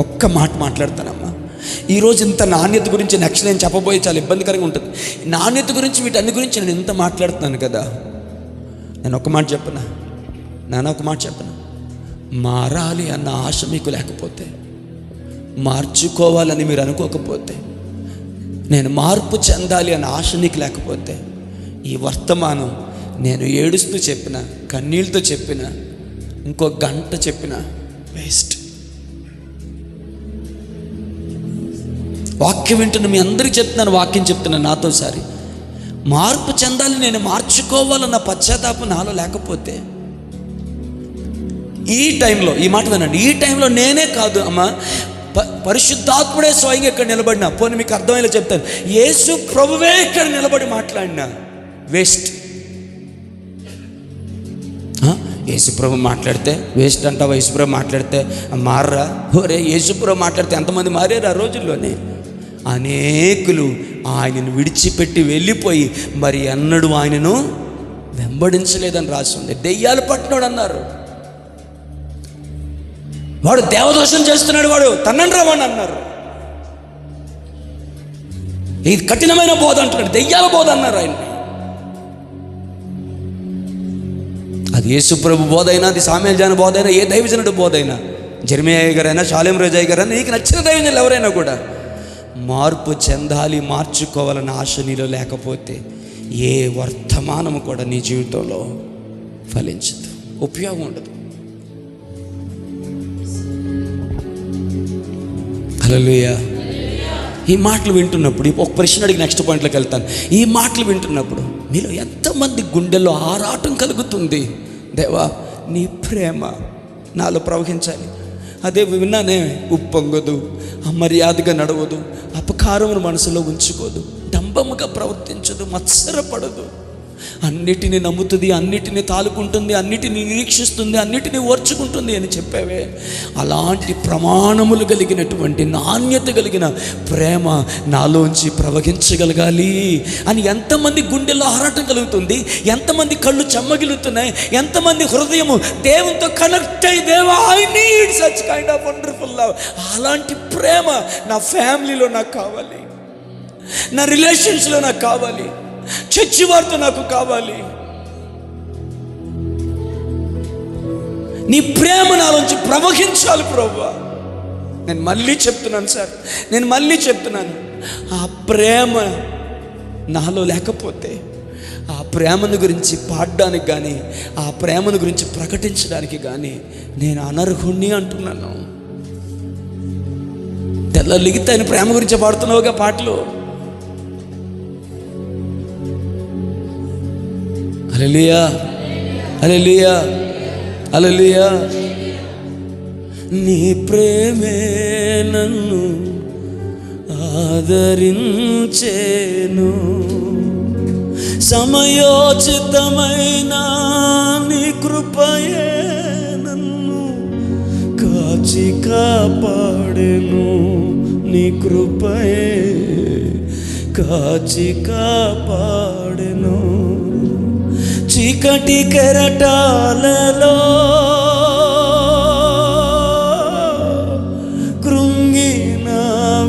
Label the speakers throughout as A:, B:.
A: ఒక్క మాట మాట్లాడతానమ్మా. ఈరోజు ఇంత నాణ్యత గురించి నెక్స్ట్ నేను చెప్పబోయే చాలా ఇబ్బందికరంగా ఉంటుంది. నాణ్యత గురించి వీటన్ని గురించి నేను ఇంత మాట్లాడుతున్నాను కదా, నేను ఒక మాట చెప్పనా నాన్న, ఒక మాట చెప్పనా, మారాలి అన్న ఆశ మీకు లేకపోతే, మార్చుకోవాలని మీరు అనుకోకపోతే, నేను మార్పు చెందాలి అన్న ఆశ నీకు లేకపోతే, ఈ వర్తమానం నేను ఏడుస్తూ చెప్పిన, కన్నీళ్ళతో చెప్పిన, ఇంకో గంట చెప్పిన వేస్ట్. వాక్యం వింటున్న మీ అందరికీ చెప్తున్నాను, వాక్యం చెప్తున్నాను నాతో సారి. మార్పు చెందాలి, నేను మార్చుకోవాలన్న పశ్చాత్తాపం నాలో లేకపోతే, ఈ టైంలో ఈ మాట వినండి, ఈ టైంలో నేనే కాదు అమ్మ, పరిశుద్ధాత్ముడే స్వయంగా ఇక్కడ నిలబడినా, పోనీ మీకు అర్థమయ్యేలా చెప్తాను, యేసు ప్రభువే ఇక్కడ నిలబడి మాట్లాడినా వేస్ట్. యేసుప్రభు మాట్లాడితే వేస్ట్ అంటావా? యేసుప్రభు మాట్లాడితే మారరా? ఒరే, యేసుప్రభు మాట్లాడితే ఎంతమంది మారారు ఆ రోజుల్లోనే? అనేకులు ఆయనను విడిచిపెట్టి వెళ్ళిపోయి మరి అన్నడు ఆయనను వెంబడించలేదని రాస్తుంది. దెయ్యాలు పట్టినోడు అన్నారు, వాడు దేవదోషం చేస్తున్నాడు, వాడు తన్నండి రావని అన్నారు. ఇది కఠినమైన బోధ అంటున్నాడు, దెయ్యాల బోధ అన్నారు ఆయన్ని. అది యేసుప్రభు బోధ అయినా, అది సామ్యాల జన బోధ అయినా, ఏ దైవజనుడు బోధ అయినా, జెర్మియా గారైనా, షాలేం రోజా గారైనా, నీకు నచ్చిన దైవజనులు ఎవరైనా కూడా, మార్పు చెందాలి, మార్చుకోవాలన్న ఆశ నీలో లేకపోతే ఏ వర్తమానము కూడా నీ జీవితంలో ఫలించదు, ఉపయోగం ఉండదు. హల్లెలూయా. ఈ మాటలు వింటున్నప్పుడు ఒక ప్రశ్న అడిగి నెక్స్ట్ పాయింట్లోకి వెళ్తాను. ఈ మాటలు వింటున్నప్పుడు మీలో ఎంతమంది గుండెల్లో ఆరాటం కలుగుతుంది, దేవా నీ ప్రేమ నాలో ప్రవహించాలి. అదే విన్నానే, ఉప్పొంగదు, అమర్యాదగా నడవదు, అపకారమును మనసులో ఉంచుకోదు, డంబముగా ప్రవర్తించదు, మత్సరపడదు, అన్నిటినీ నమ్ముతుంది, అన్నిటినీ తాలుకుంటుంది, అన్నిటినీ నిరీక్షిస్తుంది, అన్నిటినీ ఓర్చుకుంటుంది అని చెప్పావే. అలాంటి ప్రమాణములు కలిగినటువంటి నాణ్యత కలిగిన ప్రేమ నాలోంచి ప్రవహించగలగాలి అని ఎంతమంది గుండెల్లో ఆరాటం కలుగుతుంది, ఎంతమంది కళ్ళు చెమ్మగిలుతున్నాయి, ఎంతమంది హృదయము దేవునితో కనెక్ట్ అయ్యి, దేవా I need such kind of wonderful love. అలాంటి ప్రేమ నా ఫ్యామిలీలో నాకు కావాలి, నా రిలేషన్స్లో నాకు కావాలి, చర్చి వారితో నాకు కావాలి. నీ ప్రేమ నాలోంచి ప్రవహించాలి ప్రభువా. నేను మళ్ళీ చెప్తున్నాను సార్, నేను మళ్ళీ చెప్తున్నాను, ఆ ప్రేమ నాలో లేకపోతే, ఆ ప్రేమను గురించి పాడడానికి కానీ, ఆ ప్రేమను గురించి ప్రకటించడానికి కానీ నేను అనర్హుణ్ణి అంటున్నాను. తెల్లలిగితే ఆయన ప్రేమ గురించి పాడుతున్నావుగా పాటలు. హల్లెలూయా, హల్లెలూయా, హల్లెలూయా. నీ ప్రేమే నన్ను ఆదరించేను, సమయోచితమైన నీ కృపయే నన్ను కాచి కాపాడెను, నీ కృపయే కాచి కాపాడెను. చీకటి కెరటాలలో కృంగిన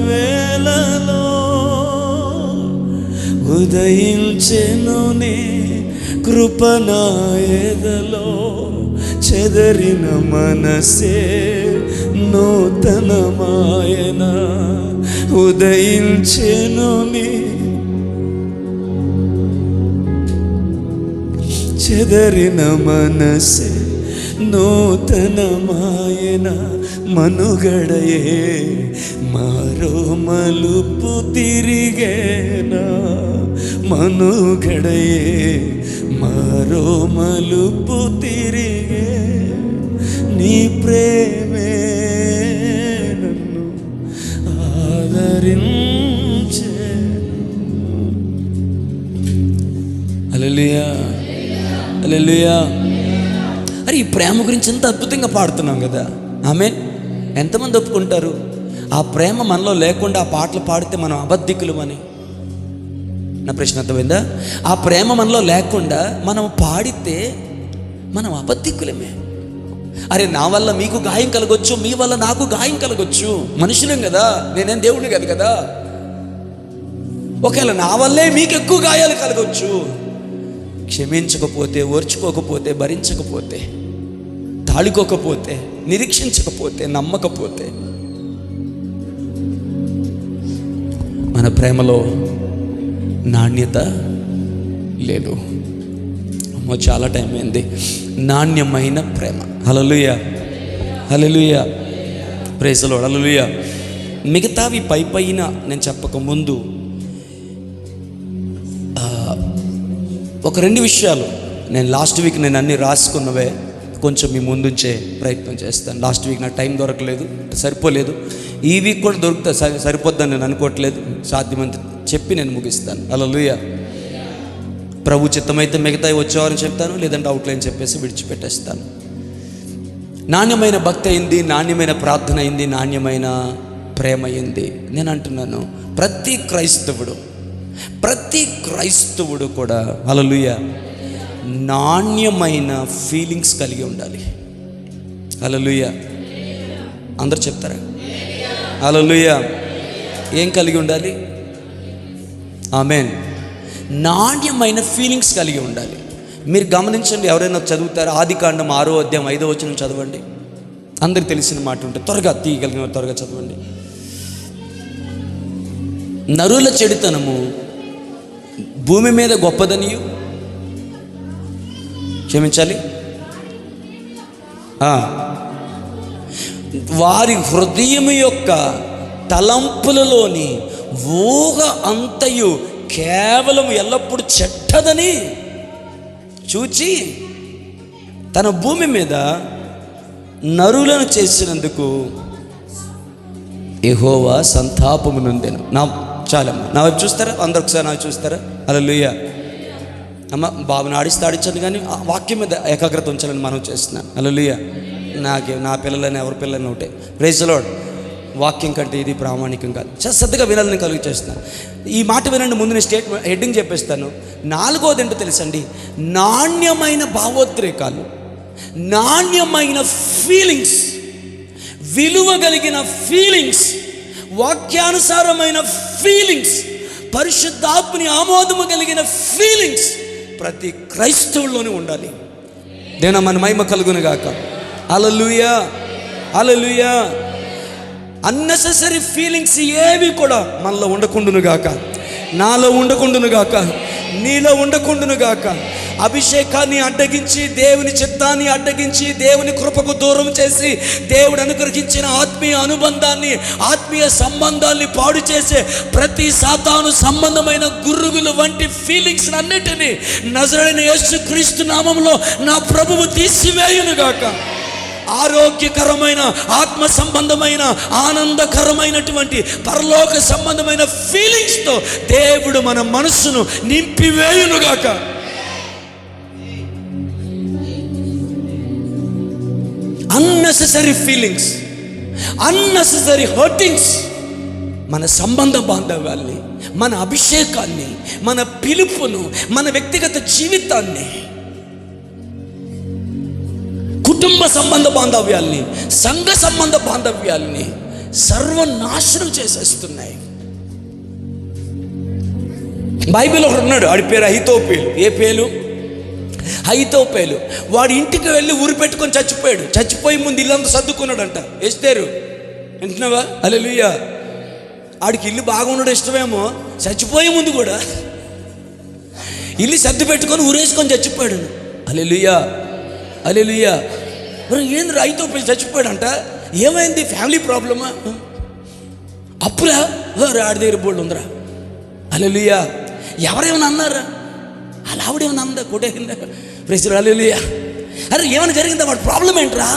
A: వేళలో ఉదయించెను నీ కృప నా ఎదలో, చెదరిన మనసే నూతనమాయన, ఉదయించెను నీ చెదరిన మనసే నూతనమాయన, మనుగడయే మారో మలుపు తిరిగేనా, మనుగడయే మారో మలుపు తిరిగే, నీ ప్రేమే నన్ను ఆదరించే. హల్లెలూయా, హల్లెలూయా. అరే ఈ ప్రేమ గురించి ఎంత అద్భుతంగా పాడుతున్నాం కదా, ఆమేన్. ఎంతమంది ఒప్పుకుంటారు ఆ ప్రేమ మనలో లేకుండా ఆ పాటలు పాడితే మనం అబద్ధికులమని? నా ప్రశ్న అర్థమైందా? ఆ ప్రేమ మనలో లేకుండా మనం పాడితే మనం అబద్ధికులమే. అరే నా వల్ల మీకు గాయం కలగొచ్చు, మీ వల్ల నాకు గాయం కలగొచ్చు, మనుషులేం కదా, నేనేం దేవుడిని కాదు కదా. ఒకవేళ నా వల్లే మీకు ఎక్కువ గాయాలు కలగొచ్చు. క్షమించకపోతే, ఓర్చుకోకపోతే, భరించకపోతే, తాళుకోకపోతే, నిరీక్షించకపోతే, నమ్మకపోతే మన ప్రేమలో నాణ్యత లేదు. అమ్మో చాలా టైం అయింది. నాణ్యమైన ప్రేమ. హల్లెలూయా, హల్లెలూయా, ప్రైజ్ ది లార్డ్, హల్లెలూయా. మిగతావి పైన నేను చెప్పకముందు ఒక 2 విషయాలు నేను లాస్ట్ వీక్ నేను అన్నీ రాసుకున్నవే కొంచెం మీ ముందుంచే ప్రయత్నం చేస్తాను. లాస్ట్ వీక్ నాకు టైం దొరకలేదు, సరిపోలేదు. ఈ వీక్ కూడా దొరుకుతా, సరిపోద్దని నేను అనుకోవట్లేదు. సాధ్యమంత చెప్పి నేను ముగిస్తాను. హల్లెలూయా. ప్రభు చిత్తమైతే మిగతాయి వచ్చేవారని చెప్తాను, లేదంటే అవుట్లైన్ చెప్పేసి విడిచిపెట్టేస్తాను. నాణ్యమైన భక్తి అయింది, నాణ్యమైన ప్రార్థన అయింది, నాణ్యమైన ప్రేమ అయింది. నేను అంటున్నాను, ప్రతి క్రైస్తవుడు కూడా హల్లెలూయా నాణ్యమైన ఫీలింగ్స్ కలిగి ఉండాలి. హల్లెలూయా. అందరు చెప్తారా? హల్లెలూయా. ఏం కలిగి ఉండాలి? ఆమేన్. నాణ్యమైన ఫీలింగ్స్ కలిగి ఉండాలి. మీరు గమనించండి, ఎవరైనా చదువుతారా? ఆదికాండం 6వ అధ్యాయం 5వ వచనం చదవండి. అందరికి తెలిసిన మాట ఉంటే త్వరగా తీయగలిగిన త్వరగా చదవండి. నరుల చెడుతనము భూమి మీద గొప్పదనియు, క్షమించాలి, వారి హృదయము యొక్క తలంపులలోని ఊహ అంతయు కేవలం ఎల్లప్పుడూ చెడ్డదని చూచి తన భూమి మీద నరులను చేసినందుకు యెహోవా సంతాపము నొందెను. చాలమ్మా, నా వైపు చూస్తారా? అందరు ఒకసారి నా వైపు చూస్తారా? హల్లెలూయా. అమ్మ బాబుని ఆడిస్తాడిచ్చాను, కానీ వాక్యం మీద ఏకాగ్రత ఉంచాలని మనం చేస్తున్నాను. హల్లెలూయా. నా పిల్లలని ఎవరి పిల్లలని ఒకటే. Praise the lord. వాక్యం కంటే ఇది ప్రామాణికం కాదు. శ్రద్ధగా వినాలని కలిగి చేస్తున్నాను. ఈ మాట వినండి. ముందు నేను స్టేట్మెంట్ హెడ్డింగ్ చెప్పేస్తాను. 4వది ఏంటో తెలుసండి? నాణ్యమైన భావోద్రేకాలు, నాణ్యమైన ఫీలింగ్స్, విలువ కలిగిన ఫీలింగ్స్, వాక్యానుసారమైన ఫీలింగ్స్, పరిశుద్ధాత్మని ఆమోదము కలిగిన ఫీలింగ్స్ ప్రతి క్రైస్తవుల్లోనే ఉండాలి. దేవుని మన మహిమ కలుగును గాక. హల్లెలూయా, హల్లెలూయా. అన్నెసెసరీ ఫీలింగ్స్ ఏవి కూడా మనలో ఉండకుండును గాక, నాలో ఉండకుండును గాక, నీలో ఉండకుండును గాక. అభిషేకాన్ని అడ్డగించి, దేవుని చిత్తాన్ని అడ్డగించి, దేవుని కృపకు దూరం చేసి, దేవుడు అనుగ్రహించిన ఆత్మీయ అనుబంధాన్ని, ఆత్మీయ సంబంధాన్ని పాడు చేసే ప్రతి సాతాను సంబంధమైన గుర్రుగులు వంటి ఫీలింగ్స్ అన్నిటినీ నజరేయుడైన యేసుక్రీస్తు నామములో నా ప్రభువు తీసివేయునుగాక. ఆరోగ్యకరమైన, ఆత్మ సంబంధమైన, ఆనందకరమైనటువంటి, పరలోక సంబంధమైన ఫీలింగ్స్తో దేవుడు మన మనస్సును నింపివేయునుగాక. అన్నెసెసరీ ఫీలింగ్స్, అన్నెసెసరీ హర్టింగ్స్ మన సంబంధ బాంధవ్యాల్ని, మన అభిషేకాన్ని, మన పిలుపును, మన వ్యక్తిగత జీవితాన్ని, కుటుంబ సంబంధ బాంధవ్యాల్ని, సంఘ సంబంధ బాంధవ్యాల్ని సర్వనాశనం చేసేస్తున్నాయి. బైబిల్ ఒకడు ఉన్నాడు, వాడి పేరు అహితోపేలు. ఏ పేలు? అహితోపేలు. వాడి ఇంటికి వెళ్ళి ఊరు పెట్టుకొని చచ్చిపోయాడు. చచ్చిపోయి ముందు ఇల్లంతా సర్దుకున్నాడంట. ఎస్తేరు వింటున్నావా? హల్లెలూయా. ఆడికి ఇల్లు బాగుండడం ఇష్టమేమో, చచ్చిపోయే ముందు కూడా ఇల్లు సర్దు పెట్టుకొని ఊరేసుకొని చచ్చిపోయాడు. హల్లెలూయా, హల్లెలూయా. ఏంది అహితోపేలు చచ్చిపోయాడంట? ఏమైంది? ఫ్యామిలీ ప్రాబ్లమా? అప్పులా? ఆడి దగ్గర బోల్డ్ ఉందిరా. హల్లెలూయా. ఎవరేమైనా అన్నారా? అలా ఆవిడేమైనా అందా? కొట్టేసిందా? Praise the lord. హల్లెలూయా. అరే ఏమైనా జరిగిందా? వాడు ప్రాబ్లం ఏంట్రా?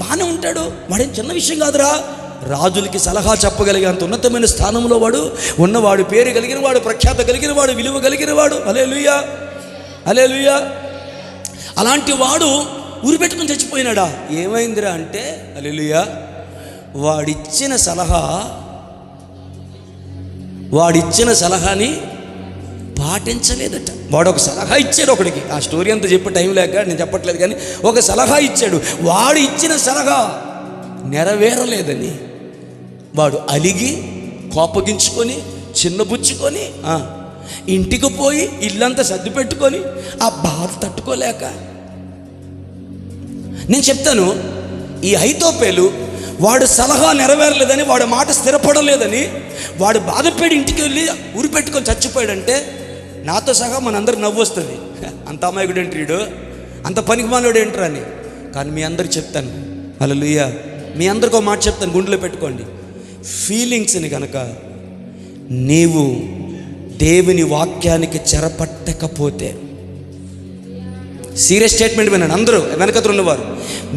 A: బాగానే ఉంటాడు, వాడేం చిన్న విషయం కాదురా. రాజులకి సలహా చెప్పగలిగే అంత ఉన్నతమైన స్థానంలో వాడు ఉన్నవాడు, పేరు కలిగిన వాడు, ప్రఖ్యాత కలిగిన వాడు, విలువ కలిగిన వాడు. హల్లెలూయా, హల్లెలూయా. అలాంటి వాడు ఊరి పెట్టుకుని చచ్చిపోయినాడా? ఏమైందిరా అంటే, హల్లెలూయా, వాడిచ్చిన సలహాని పాటించలేదట. వాడు ఒక సలహా ఇచ్చాడు ఒకడికి. ఆ స్టోరీ అంతా చెప్పే టైం లేక నేను చెప్పట్లేదు, కానీ ఒక సలహా ఇచ్చాడు. వాడు ఇచ్చిన సలహా నెరవేరలేదని వాడు అలిగి కోపగించుకొని చిన్నబుచ్చుకొని ఇంటికి పోయి ఇల్లంతా సర్ది పెట్టుకొని ఆ బాధ తట్టుకోలేక, నేను చెప్తాను, ఈ అహీతోపెలు వాడు సలహా నెరవేరలేదని, వాడు మాట స్థిరపడలేదని వాడు బాధపడి ఇంటికి వెళ్ళి ఉరి పెట్టుకొని చచ్చిపోయాడంటే నాతో సహా మనందరికి నవ్వు వస్తుంది. అంత అమాయకుడు ఏంటి వీడు, అంత పనికిమాలోడు ఏంట్రా అని. కానీ మీ అందరికి చెప్తాను, హల్లెలూయా, మీ అందరికి ఒక మాట చెప్తాను, గుండెలో పెట్టుకోండి. ఫీలింగ్స్ని కనుక నీవు దేవుని వాక్యానికి చెరపట్టకపోతే, సీరియస్ స్టేట్మెంట్ వినండి అందరూ వెనకతో ఉన్నవారు,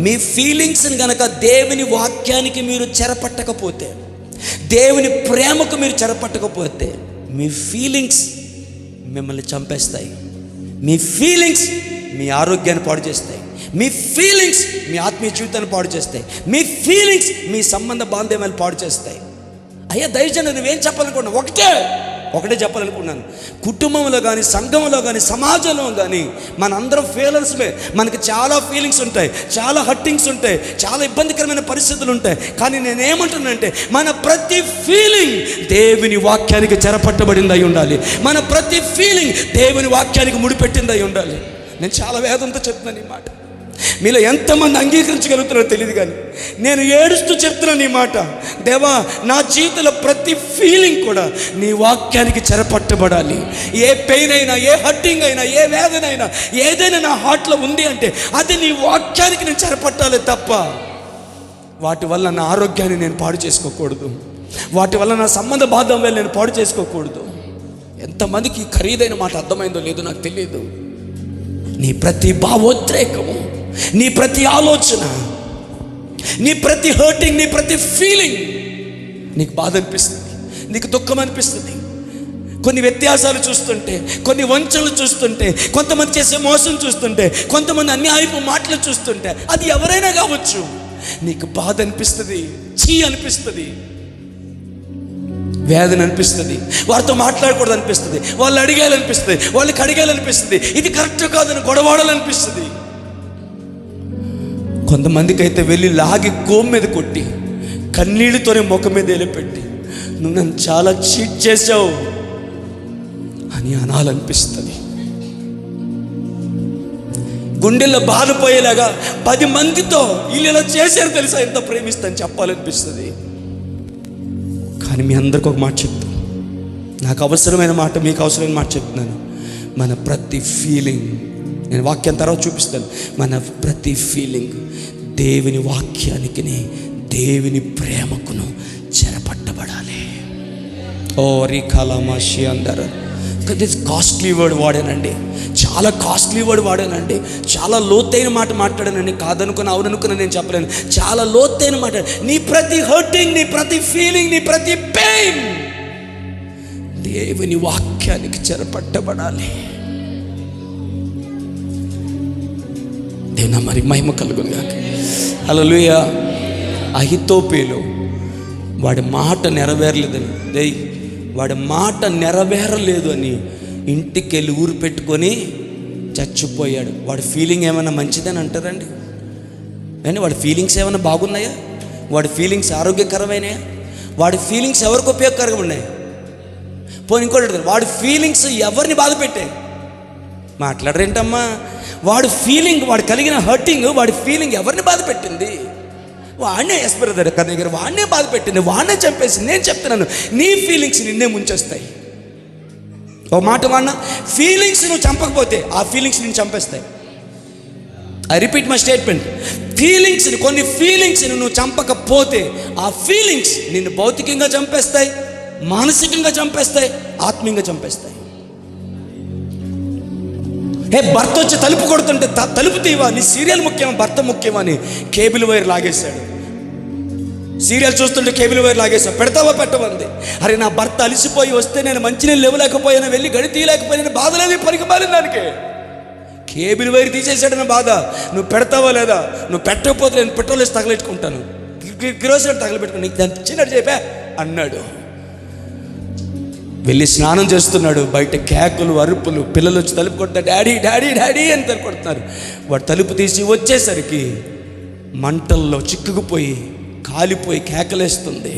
A: మీ ఫీలింగ్స్ని కనుక దేవుని వాక్యానికి మీరు చెరపట్టకపోతే, దేవుని ప్రేమకు మీరు చెరపట్టకపోతే, మీ ఫీలింగ్స్ మిమ్మల్ని చంపేస్తాయి. మీ ఫీలింగ్స్ మీ ఆరోగ్యాన్ని పాడు చేస్తాయి. మీ ఫీలింగ్స్ మీ ఆత్మీయ జీవితాన్ని పాడు చేస్తాయి. మీ ఫీలింగ్స్ మీ సంబంధ బాంధవ్యాలు పాడు చేస్తాయి. అయ్యా దయచేసి నువ్వేం చెప్పాలనుకున్నావు? ఒకటే చెప్పాలనుకున్నాను. కుటుంబంలో కానీ, సంఘంలో కానీ, సమాజంలో కానీ మనందరం ఫెయిలర్స్మే. మనకి చాలా ఫీలింగ్స్ ఉంటాయి, చాలా హర్టింగ్స్ ఉంటాయి, చాలా ఇబ్బందికరమైన పరిస్థితులు ఉంటాయి. కానీ నేనేమంటున్నానంటే మన ప్రతి ఫీలింగ్ దేవుని వాక్యానికి చెరపట్టబడింది అయి ఉండాలి. మన ప్రతి ఫీలింగ్ దేవుని వాక్యానికి ముడిపెట్టింది అయి ఉండాలి. నేను చాలా వేదంతో చెప్తున్నాను ఈ మాట. మీలో ఎంతమంది అంగీకరించగలుగుతున్నారో తెలియదు, కానీ నేను ఏడుస్తూ చెప్తున్నాను ఈ మాట. దేవా, నా జీవితంలో ప్రతి ఫీలింగ్ కూడా నీ వాక్యానికి చెరపట్టబడాలి. ఏ పెయిన్ అయినా, ఏ హర్టింగ్ అయినా, ఏ వేదన అయినా, ఏదైనా నా హార్ట్లో ఉంది అంటే అది నీ వాక్యానికి నేను చెరపట్టాలి తప్ప వాటి వల్ల నా ఆరోగ్యాన్ని నేను పాడు చేసుకోకూడదు. వాటి వల్ల నా సంబంధ బాంధవ్యాలు నేను పాడు చేసుకోకూడదు. ఎంతమందికి ఖరీదైన మాట అర్థమైందో లేదో నాకు తెలియదు. నీ ప్రతి భావోద్రేకము, నీ ప్రతి ఆలోచన, నీ ప్రతి హర్టింగ్, నీ ప్రతి ఫీలింగ్ నీకు బాధ అనిపిస్తుంది, నీకు దుఃఖం అనిపిస్తుంది. కొన్ని వ్యత్యాసాలు చూస్తుంటే, కొన్ని వంచనలు చూస్తుంటే, కొంతమంది చేసే మోసం చూస్తుంటే, కొంతమంది అన్యాయపు మాటలు చూస్తుంటే, అది ఎవరైనా కావచ్చు, నీకు బాధ అనిపిస్తుంది, చీ అనిపిస్తుంది, వేదన అనిపిస్తుంది, వారితో మాట్లాడకూడదు అనిపిస్తుంది, వాళ్ళు అడిగేయాలనిపిస్తుంది, వాళ్ళకి అడిగేయాలనిపిస్తుంది, ఇది కరెక్ట్ కాదని గొడవాడాలనిపిస్తుంది. కొంతమందికి అయితే వెళ్ళి లాగి గోము మీద కొట్టి కన్నీళ్ళతోనే ముఖం మీద వేలిపెట్టి నువ్వు నన్ను చాలా చీట్ చేసావు అని అనాలనిపిస్తుంది. గుండెల్లో బాధపోయేలాగా 10 మందితో వీళ్ళు ఇలా చేశారు తెలుసా, ఎంత ప్రేమిస్తాను చెప్పాలనిపిస్తుంది. కానీ మీ అందరికి ఒక మాట చెప్తాను, నాకు అవసరమైన మాట, మీకు అవసరమైన మాట చెప్తున్నాను. మన ప్రతి ఫీలింగ్, నేను వాక్యం తర్వాత చూపిస్తాను, మన ప్రతి ఫీలింగ్ దేవుని వాక్యానికి, దేవుని ప్రేమకును చెరపట్టబడాలి. ఓ రీకాలామాషి అందరు కాస్ట్లీ వర్డ్ వాడానండి, చాలా కాస్ట్లీ వర్డ్ వాడానండి, చాలా లోతైన మాట మాట్లాడానండి. కాదనుకుని అవుననుకుని నేను చెప్పలేను, చాలా లోతైన మాట. నీ ప్రతి హర్టింగ్, నీ ప్రతి ఫీలింగ్, నీ ప్రతి పెయిన్ దేవుని వాక్యానికి చెరపట్టబడాలి. దేవుని మరి మహిమ కలుగును గాక. హల్లెలూయా. అహీతోపెలు వాడి మాట నెరవేరలేదని, వాడి మాట నెరవేరలేదు అని ఇంటికి వెళ్ళి ఊరు పెట్టుకొని చచ్చిపోయాడు. వాడి ఫీలింగ్ ఏమైనా మంచిదని అంటారండి? కానీ వాడి ఫీలింగ్స్ ఏమైనా బాగున్నాయా? వాడి ఫీలింగ్స్ ఆరోగ్యకరమైనయా? వాడి ఫీలింగ్స్ ఎవరికి ఉపయోగకరంగా ఉన్నాయి? పోనీ ఇంకోటి, వాడి ఫీలింగ్స్ ఎవరిని బాధ పెట్టాయి? మాట్లాడరేంటమ్మా? వాడు ఫీలింగ్, వాడు కలిగిన హర్టింగ్, వాడి ఫీలింగ్ ఎవరిని బాధ పెట్టింది? వాడినే ఎస్పరదర్ దగ్గర వాడినే బాధ పెట్టింది, వాడినే చంపేసింది. నేను చెప్తున్నాను, నీ ఫీలింగ్స్ నిన్నే ముంచేస్తాయి. ఓ మాట వాడిన ఫీలింగ్స్ నువ్వు చంపకపోతే ఆ ఫీలింగ్స్ నిన్ను చంపేస్తాయి. I repeat my statement. ఫీలింగ్స్ని, కొన్ని ఫీలింగ్స్ని నువ్వు చంపకపోతే ఆ ఫీలింగ్స్ నిన్ను భౌతికంగా చంపేస్తాయి, మానసికంగా చంపేస్తాయి, ఆత్మీయంగా చంపేస్తాయి. భర్త వచ్చి తలుపు కొడుతుంటే తలుపు తీవా, నీ సీరియల్ ముఖ్యమా భర్త ముఖ్యమా అని కేబుల్ వైర్ లాగేశాడు. సీరియల్ చూస్తుంటే కేబుల్ వైర్ లాగేశాడు. పెడతావా పెట్టమంది. అరే నా భర్త అలిసిపోయి వస్తే నేను మంచినీళ్ళు లేవలేకపోయాను, వెళ్ళి గడి తీయలేకపోయాను, బాధ లేదు, పనికి మాలిన దానికి కేబుల్ వైర్ తీసేసాడన్న బాధ. నువ్వు పెడతావా లేదా? నువ్వు పెట్టకపోతే నేను పెట్రోల్ వేసి తగలెట్టుకుంటాను, కిరోసిన్ తగలబెట్టుకుని నీకు దాన్ని చిన్నట్టు చెప్పా అన్నాడు. వెళ్ళి స్నానం చేస్తున్నాడు. బయట కేకలు, అరుపులు, పిల్లలు వచ్చి తలుపు కొడతారు, డాడీ డాడీ డాడీ అని తలుపు కొడుతున్నారు. వాడు తలుపు తీసి వచ్చేసరికి మంటల్లో చిక్కుకుపోయి కాలిపోయి కేకలేస్తుంది.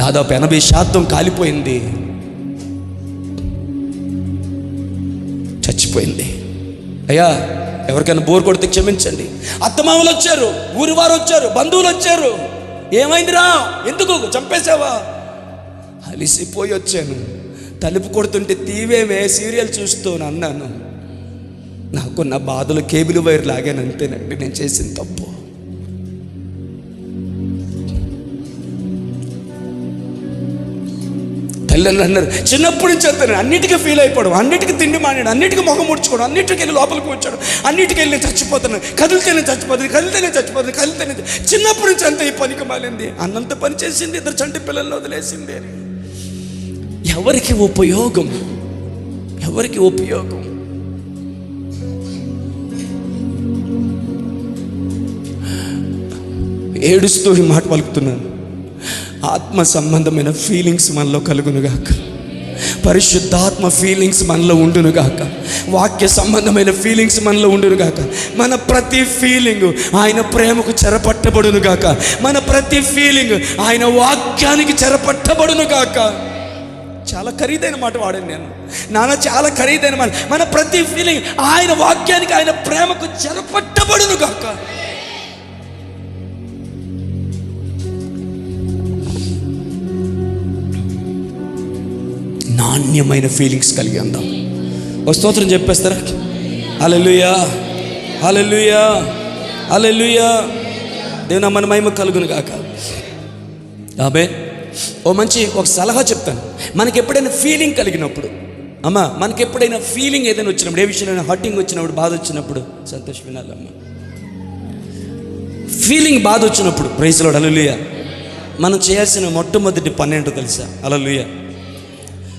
A: దాదాపు 80% కాలిపోయింది, చచ్చిపోయింది. అయ్యా ఎవరికైనా బోర్ కొడితే క్షమించండి. అత్తమామలు వచ్చారు, ఊరి వారు వచ్చారు, బంధువులు వచ్చారు. ఏమైందిరా, ఎందుకు చంపేశావా? అలిసిపోయి వచ్చాను, తలుపు కొడుతుంటే తీవేమే సీరియల్ చూస్తూ అన్నాను. నాకున్న బాధలు కేబుల్ వైర్ లాగాను, అంతేనండి నేను చేసిన తప్పు. తల్లిదండ్రులు అన్నారు, చిన్నప్పటి నుంచి అంతే, అన్నిటికీ ఫీల్ అయిపోవడం, అన్నిటికీ తిండి మానేడు, అన్నిటికీ ముఖం ముడుచుకోవడం, అన్నిటికి వెళ్ళి లోపలికి వచ్చాడు, అన్నిటికి వెళ్ళి చచ్చిపోతున్నాను, కదిలితేనే చచ్చిపోతుంది. చిన్నప్పటి నుంచి అంతే ఈ పనికి మాలింది. అన్నంత పని చేసింది, 2 చంటి పిల్లల్లో వదిలేసింది. ఎవరికి ఉపయోగం? ఎవరికి ఉపయోగం? ఏడుస్తూ ఈ మాట పలుకుతున్నాను. ఆత్మ సంబంధమైన ఫీలింగ్స్ మనలో కలుగునుగాక, పరిశుద్ధాత్మ ఫీలింగ్స్ మనలో ఉండునుగాక, వాక్య సంబంధమైన ఫీలింగ్స్ మనలో ఉండునుగాక. మన ప్రతి ఫీలింగ్ ఆయన ప్రేమకు చెరపట్టబడునుగాక, మన ప్రతి ఫీలింగ్ ఆయన వాక్యానికి చెరపట్టబడునుగాక. చాలా ఖరీదైన మాట వాడాను నేను, నాన్న, చాలా ఖరీదైన మాట. మన ప్రతి ఫీలింగ్ ఆయన వాక్యానికి, ఆయన ప్రేమకు చెరపట్టబడునుగాక. నాణ్యమైన ఫీలింగ్స్ కలిగి ఉందాం. ఒక స్తోత్రం చెప్పేస్తారా? హల్లెలూయా, హల్లెలూయా, హల్లెలూయా. దేవుని మన మహిమ కలుగును గాక. ఆమేన్. ఒక సలహా చెప్తాను. మనకి ఎప్పుడైనా ఫీలింగ్ కలిగినప్పుడు, అమ్మ, మనకి ఎప్పుడైనా ఫీలింగ్ ఏదైనా వచ్చినప్పుడు, ఏ విషయంలో హర్టింగ్ వచ్చినప్పుడు, బాధ వచ్చినప్పుడు, సంతోష్ వినాలమ్మ, ఫీలింగ్ బాధ వచ్చినప్పుడు, ప్రైజ్ లార్డ్, హల్లెలూయా, మనం చేయాల్సిన మొట్టమొదటి పని ఏంటో తెలుసా? హల్లెలూయా.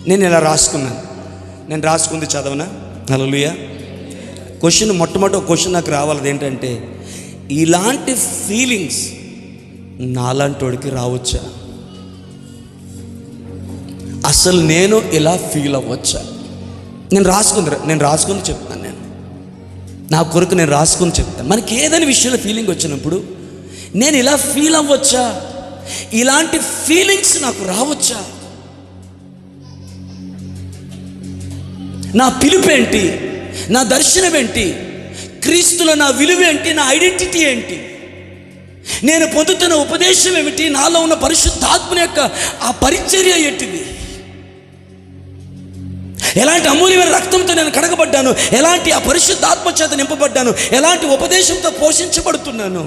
A: నేను ఇలా రాసుకున్నాను, నేను రాసుకుంది చదవనా? హల్లెలూయా. మొట్టమొదటి క్వశ్చన్ నాకు రావాలి, ఏంటంటే ఇలాంటి ఫీలింగ్స్ నాలాంటి వాడికి రావచ్చా? అసలు నేను ఇలా ఫీల్ అవ్వచ్చా? నేను రాసుకుని చెప్తాను. నేను నా కొరకు నేను రాసుకుని చెప్తాను. మనకి ఏదైనా విషయంలో ఫీలింగ్ వచ్చినప్పుడు నేను ఇలా ఫీల్ అవ్వచ్చా? ఇలాంటి ఫీలింగ్స్ నాకు రావచ్చా? నా పిలుపేంటి? నా దర్శనం ఏంటి? క్రీస్తులో నా విలువ ఏంటి? నా ఐడెంటిటీ ఏంటి? నేను పొందుతున్న ఉపదేశం ఏమిటి? నాలో ఉన్న పరిశుద్ధాత్మ యొక్క ఆ పరిచర్య ఏంటిది? ఎలాంటి అమూల్యమైన రక్తంతో నేను కడగబడ్డాను? ఎలాంటి ఆ పరిశుద్ధాత్మ చేత నింపబడ్డాను? ఎలాంటి ఉపదేశంతో పోషించబడుతున్నాను?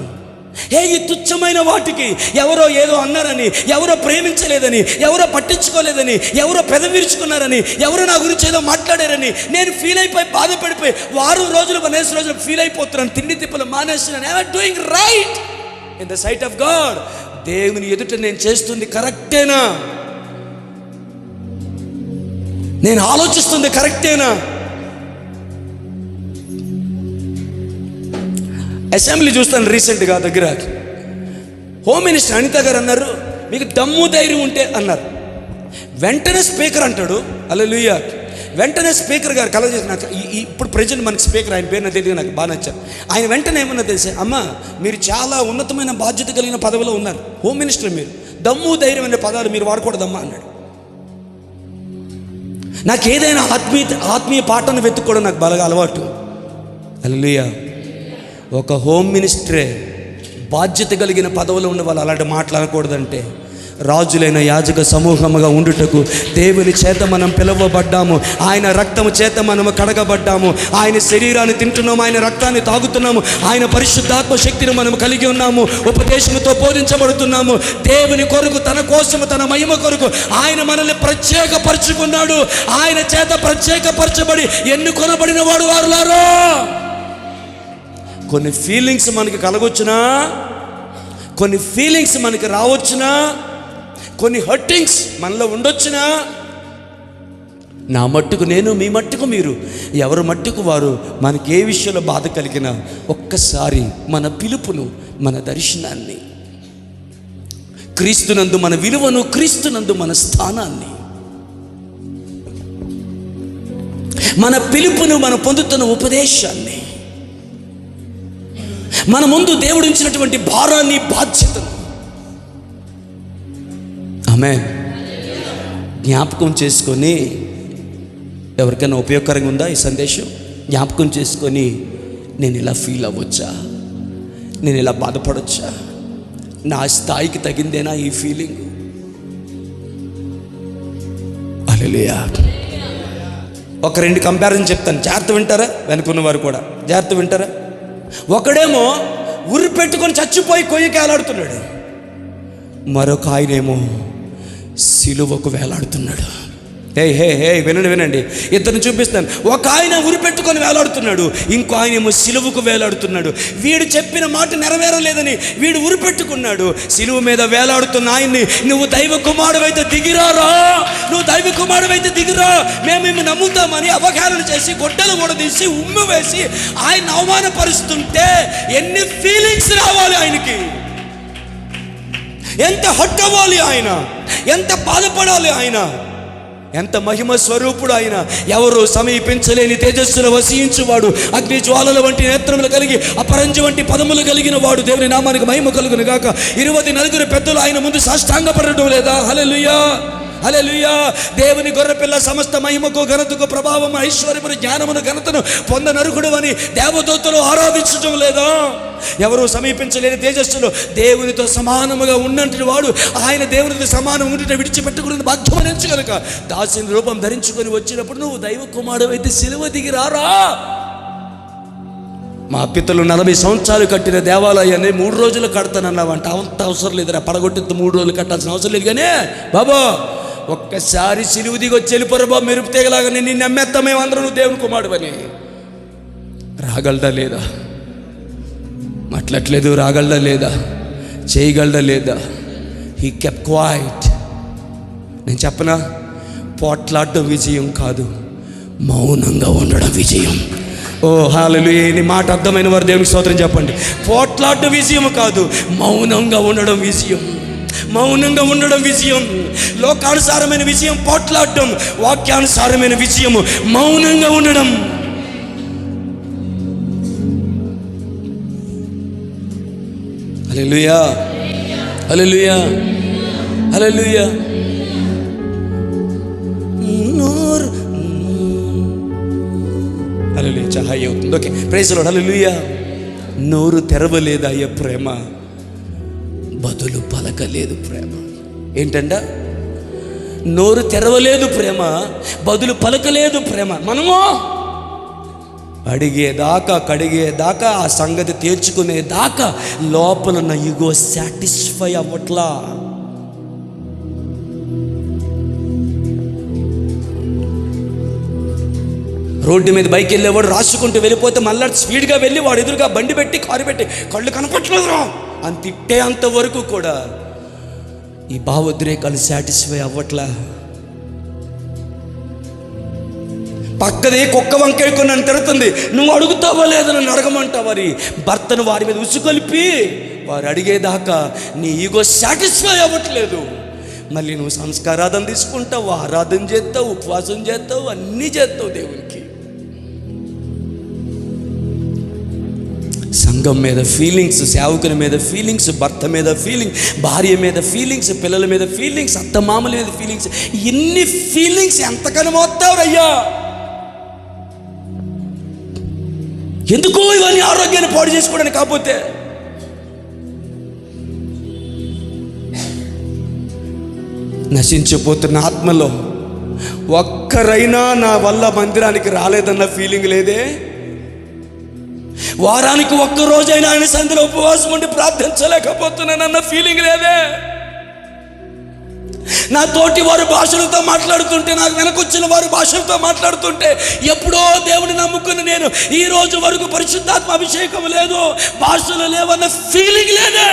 A: ఈ తుచ్చమైన వాటికి ఎవరో ఏదో అన్నారని, ఎవరో ప్రేమించలేదని, ఎవరో పట్టించుకోలేదని, ఎవరో పెదవిరుచుకున్నారని, ఎవరో నా గురించి ఏదో మాట్లాడారని నేను ఫీల్ అయిపోయి, బాధపడిపోయి, 10 రోజులు 15 రోజులు ఫీల్ అయిపోతున్నాను. తిండి తిప్పలు మానేస్తున్నాను. I am doing right in the sight of God. దేవుని ఎదుట నేను చేస్తుంది కరెక్టేనా? నేను ఆలోచిస్తుంది కరెక్టేనా? అసెంబ్లీ చూస్తాను రీసెంట్గా దగ్గర, హోమ్ మినిస్టర్ అనిత గారు అన్నారు, మీకు దమ్ము ధైర్యం ఉంటే అన్నారు. వెంటనే స్పీకర్ అంటాడు, హల్లెలూయా, వెంటనే స్పీకర్ గారు కలవ చేసి, నాకు ఇప్పుడు ప్రజెంట్ మనకి స్పీకర్, ఆయన పేరు నాకు తెలియదు, నాకు బాగా నచ్చారు. ఆయన వెంటనే ఏమన్నా తెలిసే, అమ్మ, మీరు చాలా ఉన్నతమైన బాధ్యత కలిగిన పదవిలో ఉన్నారు, హోమ్ మినిస్టర్, మీరు దమ్ము ధైర్యం అనే పదాలు మీరు వాడకూడదమ్మా అన్నాడు. నాకు ఏదైనా ఆత్మీయ పాఠాన్ని వెతుక్కోవడం నాకు బాగా అలవాటు. హల్లెలూయా. ఒక హోమ్ మినిస్టరే, బాధ్యత కలిగిన పదవులో ఉన్న వాళ్ళు అలాంటి మాట్లాడకూడదంటే, రాజులైన యాజక సమూహముగా ఉండుటకు దేవుని చేత మనం పిలువబడ్డాము. ఆయన రక్తము చేత మనము కడగబడ్డాము. ఆయన శరీరాన్ని తింటున్నాము, ఆయన రక్తాన్ని తాగుతున్నాము, ఆయన పరిశుద్ధాత్మ శక్తిని మనం కలిగి ఉన్నాము, ఉపదేశంతో బోధించబడుతున్నాము. దేవుని కొరకు, తన కోసము, తన మహిమ కొరకు ఆయన మనల్ని ప్రత్యేకపరుచుకున్నాడు. ఆయన చేత ప్రత్యేకపరచబడి ఎన్నుకొనబడిన వాడు వారులారో. కొన్ని ఫీలింగ్స్ మనకి కలగొచ్చునా, కొన్ని ఫీలింగ్స్ మనకి రావచ్చునా, కొన్ని హర్టింగ్స్ మనలో ఉండొచ్చునా, నా మట్టుకు నేను, మీ మట్టుకు మీరు, ఎవరి మట్టుకు వారు, మనకి ఏ విషయంలో బాధ కలిగినా ఒక్కసారి మన పిలుపును, మన దర్శనాన్ని క్రీస్తునందు మన విలువను, క్రీస్తునందు మన స్థానాన్ని, మన పిలుపును, మనం పొందుతున్న ఉపదేశాన్ని, మన ముందు దేవుడు ఉంచినటువంటి భారాన్ని, బాధ్యతను ఆమేన్ జ్ఞాపకం చేసుకొని, ఎవరికైనా ఉపయోగకరంగా ఉందా ఈ సందేశం? జ్ఞాపకం చేసుకొని, నేను ఇలా ఫీల్ అవ్వచ్చా, నేను ఇలా బాధపడొచ్చా, నా స్థాయికి తగిందేనా ఈ ఫీలింగ్? హల్లెలూయా. ఒక 2 కంపారిజన్ చెప్తాను, జాగ్రత్త వింటారా? వెనుకున్న వారు కూడా జాగ్రత్త వింటారా? ఒకడేమో ఉరి పెట్టుకొని చచ్చిపోయి కొయ్యకి వేలాడుతున్నాడు, మరొక ఆయనేమో సిలువకు వేలాడుతున్నాడు. వినండి, ఇద్దరిని చూపిస్తాను. ఒక ఆయన ఉరి పెట్టుకొని వేలాడుతున్నాడు, ఇంకో ఆయన ఏమో సిలువకు వేలాడుతున్నాడు. వీడు చెప్పిన మాట నెరవేరలేదని వీడు ఉరి పెట్టుకున్నాడు. సిలువ మీద వేలాడుతున్న ఆయన్ని, నువ్వు దైవ కుమారుడైతే దిగిరారా, నువ్వు దైవ కుమారుడైతే దిగిరా, మేము నమ్ముతామని అవగాహన చేసి గొడ్డలు కూడా తీసి ఉమ్ము వేసి ఆయన అవమానపరుస్తుంటే ఎన్ని ఫీలింగ్స్ రావాలి ఆయనకి, ఎంత హట్ అవ్వాలి ఆయన, ఎంత బాధపడాలి ఆయన, ఎంత మహిమ స్వరూపుడు ఆయన. ఎవరు సమీపించలేని తేజస్సును వసించువాడు, అగ్ని జ్వాలల వంటి నేత్రములు కలిగి అపరంజి వంటి పదములు కలిగిన వాడు. దేవుని నామానికి మహిమ కలుగును గాక. 24 పెద్దలు ఆయన ముందు సాష్టాంగపడటం లేదా? హల్లెలూయా, హల్లెలూయా. దేవుని గొర్రెపిల్ల సమస్త మహిమకు, ఘనతకు, ప్రభావము, ఐశ్వర్యమును, జ్ఞానమును, ఘనతను పొందనరుకుడు అని దేవదూతలు ఆరాధించడం లేదా? ఎవరు సమీపించలేని తేజస్సులో దేవునితో సమానముగా ఉన్నట్టు వాడు, ఆయన దేవునితో సమానం ఉంటే విడిచిపెట్టకూడదు భాగ్యం నుంచి కనుక దాసుని రూపం ధరించుకొని వచ్చినప్పుడు, నువ్వు దైవ కుమారుడు అయితే సిలువ దిగి రారా. మా పితలు 40 సంవత్సరాలు కట్టిన దేవాలయాన్ని 3 రోజులు కడతానన్నావంట. అంత అవసరం లేదురా, పడగొట్టి 3 రోజులు కట్టాల్సిన అవసరం లేదు. కానీ బాబా ఒక్కసారి సిలువ దిగి వచ్చి వెళ్ళిపోరు బాబు, మెరుపు తీగలాగా నిన్ను నమ్మేస్తాం మేమందరం, నువ్వు దేవుని కుమారుడు అని. రాగలదా లేదా? మాట్లాడలేదు. రాగలదా లేదా? చేయగలదా లేదా? He kept quiet. నేను చెప్పనా, పోట్లాడడం విజయం కాదు, మౌనంగా ఉండడం విజయం. ఓ హల్లెలూయా. నీ మాట అర్థమైన వారు దేవునికి స్తోత్రం చెప్పండి. పోట్లాడడం విజయం కాదు, మౌనంగా ఉండడం విజయం. మౌనంగా ఉండడం విజయం. లోకానుసారమైన విజయం పోట్లాడడం, వాక్యానుసారమైన విజయము మౌనంగా ఉండడం. హల్లెలూయా, హల్లెలూయా, హల్లెలూయా. హల్లెలూయా. చాలా హై అవుతుంది. Okay, praise lord. హల్లెలూయా. నోరు తెరవలేదయ్య ప్రేమ, బదులు పలకలేదు ప్రేమ. ఏంటంట? నోరు తెరవలేదు ప్రేమ, బదులు పలకలేదు ప్రేమ. మనము అడిగేదాకా, కడిగేదాకా, ఆ సంగతి తీర్చుకునేదాకా లోపల ఉన్న ఈగో సాటిస్ఫై అవ్వట్లా. రోడ్డు మీద బైక్ వెళ్ళేవాడు రాసుకుంటూ వెళ్ళిపోతే మళ్ళీ స్పీడ్గా వెళ్ళి వాడు ఎదురుగా బండి పెట్టి, కారు పెట్టి, కళ్ళు కనపట్లేదు అని తిట్టే అంతవరకు కూడా ఈ భావోద్రేకాలు సాటిస్ఫై అవ్వట్లా. పక్కదే కుక్క వంకాయ నన్ను తిడుతుంది, నువ్వు అడుగుతావా లేదా నన్ను అడగమంటావా? భర్తను వారి మీద ఉసుకొలిపి వారు అడిగేదాకా నీ ఈగో సాటిస్ఫై అవ్వట్లేదు. మళ్ళీ నువ్వు సంస్కారాధన తీసుకుంటావు, ఆరాధన చేస్తావు, ఉపవాసం చేస్తావు, అన్నీ చేస్తావు దేవునికి. సంఘం మీద ఫీలింగ్స్, సేవకుని మీద ఫీలింగ్స్, భర్త మీద ఫీలింగ్, భార్య మీద ఫీలింగ్స్, పిల్లల మీద ఫీలింగ్స్, అత్తమామల మీద ఫీలింగ్స్. ఇన్ని ఫీలింగ్స్ ఎంతకని మోస్తావు అయ్యా? ఎందుకు ఇవన్నీ ఆరోగ్యాన్ని పాడు చేసుకోవడానికి? కాకపోతే నశించిపోతున్న ఆత్మలో ఒక్కరైనా నా వల్ల మందిరానికి రాలేదన్న ఫీలింగ్ లేదే? వారానికి ఒక్కరోజైనా ఆయన సంధిలో ఉపవాసం ఉండి ప్రార్థించలేకపోతున్నానన్న ఫీలింగ్ లేదే? నా తోటి వారు భాషలతో మాట్లాడుతుంటే, నాకు వెనకొచ్చిన వారు భాషలతో మాట్లాడుతుంటే, ఎప్పుడో దేవుని నమ్ముకుని నేను ఈ రోజు వరకు పరిశుద్ధాత్మ అభిషేకం లేదు, భాషలు లేవన్న ఫీలింగ్ లేదే?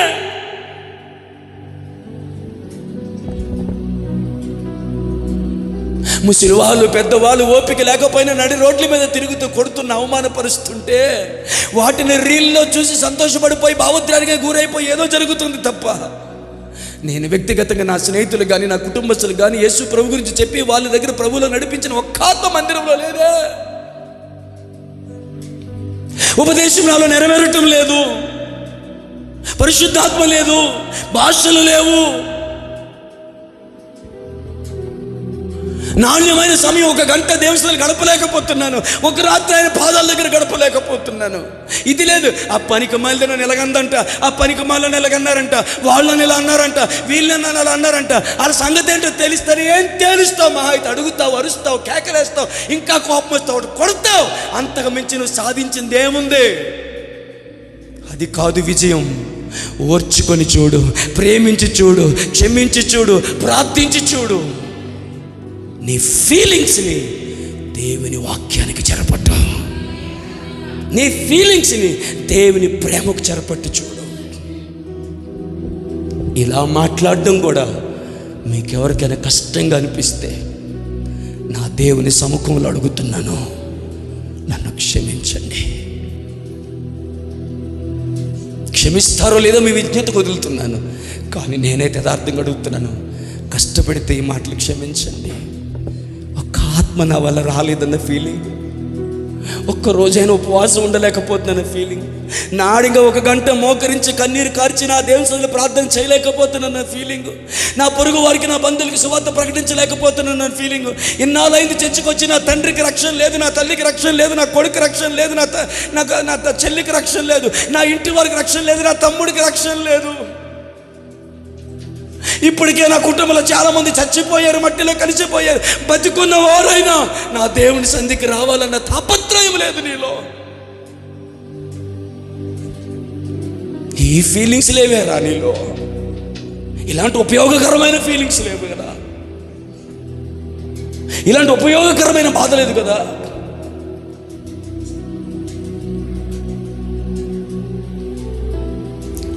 A: ముసలి వాళ్ళు, పెద్దవాళ్ళు ఓపిక లేకపోయినా నడి రోడ్ల మీద తిరుగుతూ కొడుతున్న, అవమానపరుస్తుంటే వాటిని రీల్లో చూసి సంతోషపడిపోయి భావోద్రేకానికి గురైపోయి ఏదో జరుగుతుంది తప్ప నేను వ్యక్తిగతంగా నా స్నేహితులు కానీ నా కుటుంబస్తులు కానీ యేసు ప్రభు గురించి చెప్పి వాళ్ళ దగ్గర ప్రభువులో నడిపించిన ఒక్క ఆత్మ మందిరంలో లేదే. ఉపదేశం నాలో నెరవేరటం లేదు, పరిశుద్ధాత్మ లేదు, భాషలు లేవు, నాణ్యమైన సమయం 1 గంట దేవస్థానాలు గడపలేకపోతున్నాను, 1 రాత్రి ఆయన పాదాల దగ్గర గడపలేకపోతున్నాను. ఇది లేదు. ఆ పనికి మాలిన నన్ను ఎలాగందంట, ఆ పనికి మాలిన ఎలాగన్నారంట, వాళ్ళని ఇలా అన్నారంట, వీళ్ళని అలా అన్నారంట. వాళ్ళ సంగతి ఏంటో తెలుస్తాను. ఏం తెలుస్తావు? మహా అయితే అడుగుతావు, అరుస్తావు, కేకలేస్తావు, ఇంకా కోపం వస్తావు, కొడతావు. అంతకు మించి నువ్వు సాధించింది ఏముంది? అది కాదు విజయం. ఓర్చుకొని చూడు, ప్రేమించి చూడు, క్షమించి చూడు, ప్రార్థించి చూడు. నీ ఫీలింగ్స్ని దేవుని వాక్యానికి చెరపట్టు, నీ ఫీలింగ్స్ని దేవుని ప్రేమకు చెరపట్టు చూడు. ఇలా మాట్లాడడం కూడా మీకెవరికైనా కష్టంగా అనిపిస్తే నా దేవుని సముఖంలో అడుగుతున్నాను, నన్ను క్షమించండి. క్షమిస్తారో లేదో మీ విజ్ఞతకు వదులుతున్నాను, కానీ నేనైతే యథార్థంగా అడుగుతున్నాను, కష్టపడితే ఈ మాటలు క్షమించండి. ఒక్క ఆత్మ నా వల్ల రాలేదన్న ఫీలింగ్, ఒక్క రోజైనా ఉపవాసం ఉండలేకపోతున్నాను ఫీలింగ్, నాడిగా 1 గంట మోకరించి కన్నీరు కార్చి నా దేవుని ప్రార్థన చేయలేకపోతున్నాను ఫీలింగ్, నా పొరుగు వారికి, నా బంధువులకి సువార్త ప్రకటించలేకపోతున్నాను ఫీలింగ్. ఇన్నాళ్ళైంది చర్చకు వచ్చి నా తండ్రికి రక్షణ లేదు, నా తల్లికి రక్షణ లేదు, నా కొడుకు రక్షణ లేదు, నా చెల్లికి రక్షణ లేదు, నా ఇంటి వారికి రక్షణ లేదు, నా తమ్ముడికి రక్షణ లేదు. ఇప్పటికే నా కుటుంబంలో చాలా మంది చచ్చిపోయారు, మట్టిలో కలిసిపోయారు. బతికున్న వారైనా నా దేవుని సన్నిధికి రావాలన్న తాపత్రయం లేదు నీలో. ఈ ఫీలింగ్స్ లేవేరా నీలో? ఇలాంటి ఉపయోగకరమైన ఫీలింగ్స్ లేవు కదా, ఇలాంటి ఉపయోగకరమైన బాధ లేదు కదా.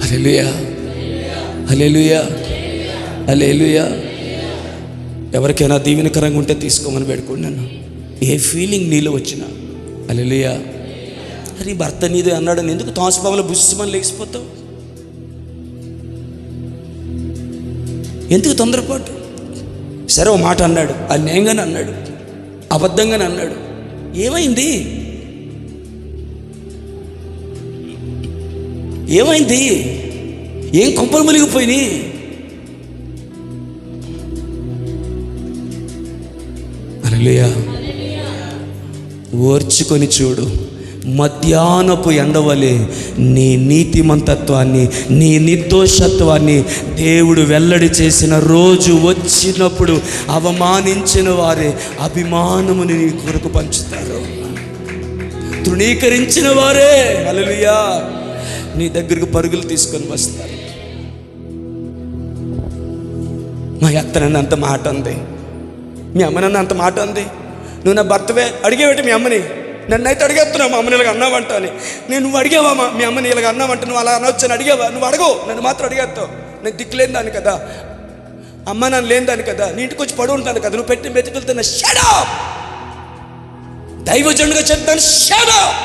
A: హల్లెలూయా, హల్లెలూయా, హల్లెలూయా. ఎవరికైనా దీవెనకరంగా ఉంటే తీసుకోమని పెట్టుకున్నాను. ఏ ఫీలింగ్ నీలో వచ్చినా హల్లెలూయా. అరే భర్త నీదే అన్నాడని ఎందుకు తోసబాబులో బుస్సుమని లేచిపోతావు? ఎందుకు తొందరపాటు? సరే ఓ మాట అన్నాడు, అన్యాయంగానే అన్నాడు, అబద్ధంగానే అన్నాడు, ఏమైంది? ఏమైంది? ఏం కొంపలు మునిగిపోయినాయి? హల్లెలూయా. ఓర్చుకొని చూడు. మధ్యాహ్నపు ఎండవలే నీ నీతిమంతత్వాన్ని, నీ నిర్దోషత్వాన్ని దేవుడు వెల్లడి చేసిన రోజు వచ్చినప్పుడు అవమానించిన వారే అభిమానముని నీ కొరకు పంచుతారు. తృణీకరించిన వారే హల్లెలూయా నీ దగ్గరకు పరుగులు తీసుకొని వస్తారు. మా అత్త నన్ను అంత మాట అంది, మీ అమ్మ నన్ను అంత మాట అంది, నువ్వు నా భర్తవే అడిగేవేటి మీ అమ్మని? నన్నైతే అడిగేస్తున్నావు మా అమ్మని ఇలాగ అన్నావంట అని. నువ్వు అడిగావా మీ అమ్మని ఇలాగ అన్నావంట? నువ్వు అలా అనొచ్చని అడిగావా? నువ్వు అడగవు, నన్ను మాత్రం అడిగేస్తావు. నేను దిక్కులేని దాన్ని కదా, అమ్మ నన్ను లేని దాన్ని కదా, నీ ఇంటికి వచ్చి పడి ఉంటాను కదా, నువ్వు పెట్టి మెతుకులుతున్న షట్ అప్. దైవజనుడిగా చెప్తాను షట్ అప్.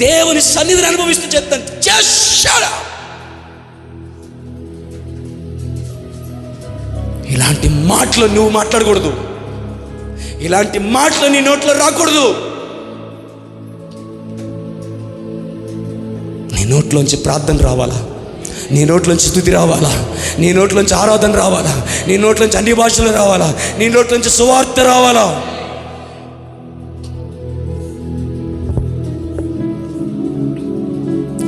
A: దేవుని సన్నిధిని అనుభవిస్తూ చెప్తాను జస్ట్ షట్ అప్. ఇలాంటి మాటలు నువ్వు మాట్లాడకూడదు, ఇలాంటి మాటలు నీ నోట్లో రాకూడదు. నీ నోట్లోంచి ప్రార్థన రావాలా, నీ నోట్లోంచి స్తుతి రావాలా, నీ నోట్లోంచి ఆరాధన రావాలా, నీ నోట్లోంచి అన్ని భాషలు రావాలా, నీ నోట్లోంచి సువార్త రావాలా.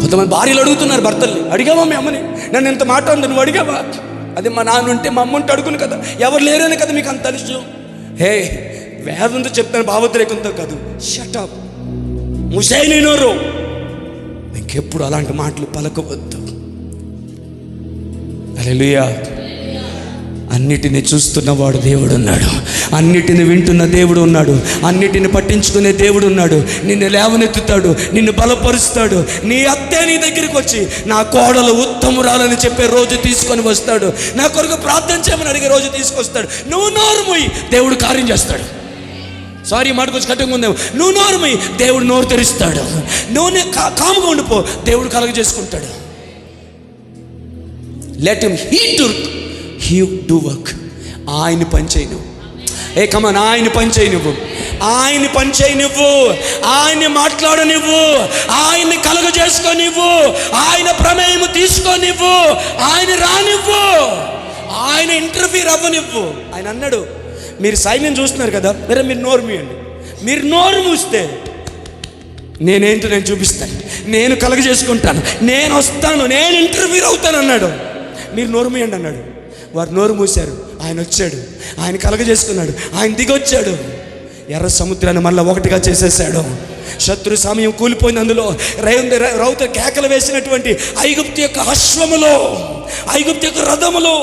A: కొంతమంది భార్యలు అడుగుతున్నారు భర్తల్ని, అడిగావా మీ అమ్మని? నన్ను ఎంత మాట అంది, నువ్వు అడిగావా? అదే మా నాన్న ఉంటే మా అమ్మ ఉంటే అడుగును కదా, ఎవరు లేరని కదా మీకు అంత తెలుసు. హే, వేదంతో చెప్తాను, భావోద్రేకంతో కాదు. షట్ అప్, ముసైని నోరు. ఇంకెప్పుడు అలాంటి మాటలు పలకవద్దు. హల్లెలూయా. అన్నిటిని చూస్తున్నవాడు దేవుడు ఉన్నాడు, అన్నిటిని వింటున్న దేవుడు ఉన్నాడు, అన్నిటిని పట్టించుకునే దేవుడు ఉన్నాడు. నిన్ను లేవనెత్తుతాడు, నిన్ను బలపరుస్తాడు. నీ అత్తే నీ దగ్గరికి వచ్చి నా కోడలు ఉత్తమురాలని చెప్పే రోజు తీసుకొని వస్తాడు. నా కొరకు ప్రార్థన చేయమని అడిగే రోజు తీసుకొస్తాడు. నువ్వు నోరు మూయి, దేవుడు కార్యం చేస్తాడు. సారీ మాట కొంచెం కట్టంగా ఉందేమో. నువ్వు నోరు మూయి, దేవుడు నోరు తెరుస్తాడు. నువ్వు కాముగా ఉండిపో, దేవుడు కలుగ చేసుకుంటాడు. Let him he do work. ఆయన పని చేయి నువ్వు. కమాన్, ఆయన పని చేయి నువ్వు. ఆయన్ని పని చేయి నువ్వు. ఆయన్ని మాట్లాడు నువ్వు. ఆయన్ని కలుగ చేసుకో నువ్వు. ఆయన ప్రమేయం తీసుకో నువ్వు. ఆయన రానివ్వు. ఆయన ఇంటర్వ్యూ అవ్వనివ్వు. ఆయన అన్నాడు, మీరు సైన్యం చూస్తున్నారు కదా, మీరు నోరు మూయండి. మీరు నోరు మూస్తే నేనేంటో నేను చూపిస్తాను, నేను కలుగ చేసుకుంటాను, నేను వస్తాను, నేను ఇంటర్వ్యూ అవుతాను అన్నాడు. మీరు నోరు మూయండి అన్నాడు. వారు నోరు మూశారు. ఆయన వచ్చాడు, ఆయన కలుగ చేసుకున్నాడు, ఆయన దిగొచ్చాడు. ఎర్ర సముద్రాన్ని మళ్ళీ ఒకటిగా చేసేసాడు. శత్రు సమయం కూలిపోయింది. అందులో రౌత కేకలు వేసినటువంటి ఐగుప్తు యొక్క అశ్వములో, ఐగుప్తు యొక్క రథములో,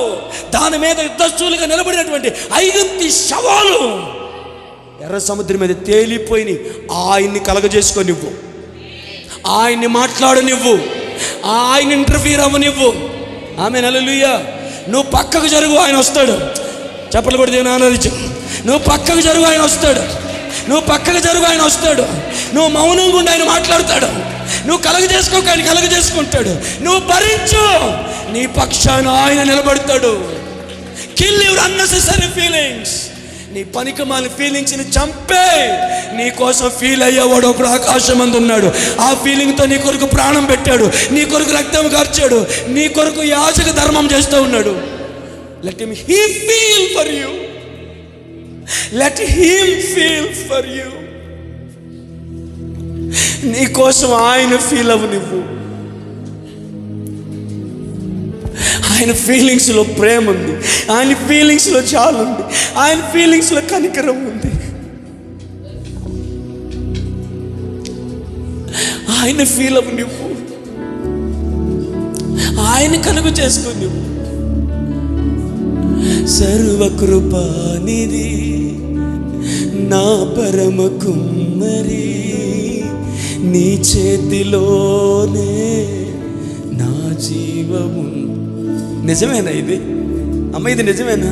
A: దాని మీద యుద్ధశూలుగా నిలబడినటువంటి ఐగుప్తి శవాలు ఎర్ర సముద్రం మీద తేలిపోయి. ఆయన్ని కలగజేసుకో నువ్వు. ఆయన్ని మాట్లాడు నువ్వు. ఆయన ఇంటర్ఫీర్ అవ్వ నువ్వు. ఆమేన్, హల్లెలూయా. నువ్వు పక్కకు జరుగు, ఆయన వస్తాడు. చెప్పలు కూడా దేవుని ఆనందించు. నువ్వు పక్కకు జరుగు, ఆయన వస్తాడు. నువ్వు పక్కకు జరుగు, ఆయన వస్తాడు. నువ్వు మౌనంగా ఉండి, ఆయన మాట్లాడతాడు. నువ్వు కలుగ చేసుకోక, ఆయన కలుగ చేసుకుంటాడు. నువ్వు భరించు, నీ పక్షాన ఆయన నిలబడతాడు. Kill your unnecessary feelings. నీ పనికిమాలిన ఫీలింగ్స్ని చంపే. నీ కోసం ఫీల్ అయ్యేవాడు ఒకడు ఆకాశం మందు ఉన్నాడు. ఆ ఫీలింగ్తో నీ కొరకు ప్రాణం పెట్టాడు, నీ కొరకు రక్తం కార్చాడు, నీ కొరకు యాజక ధర్మం చేస్తూ ఉన్నాడు. Let him feel for you. Let him feel for you. నీ కోసం ఆయన ఫీల్ అవ్వు నువ్వు. ఆయన ఫీలింగ్స్లో ప్రేమ ఉంది, ఆయన ఫీలింగ్స్లో చాలు ఉంది, ఆయన ఫీలింగ్స్లో కనికరం ఉంది. ఆయన ఫీల్ అవ్వు నువ్వు. ఆయన కలుగు చేసుకో నువ్వు. సర్వకృపానిధి నా పరమ కుమ్మరి, నీ చేతిలోనే నా జీవము. నిజమేనా ఇది? అమ్మ, ఇది నిజమేనా?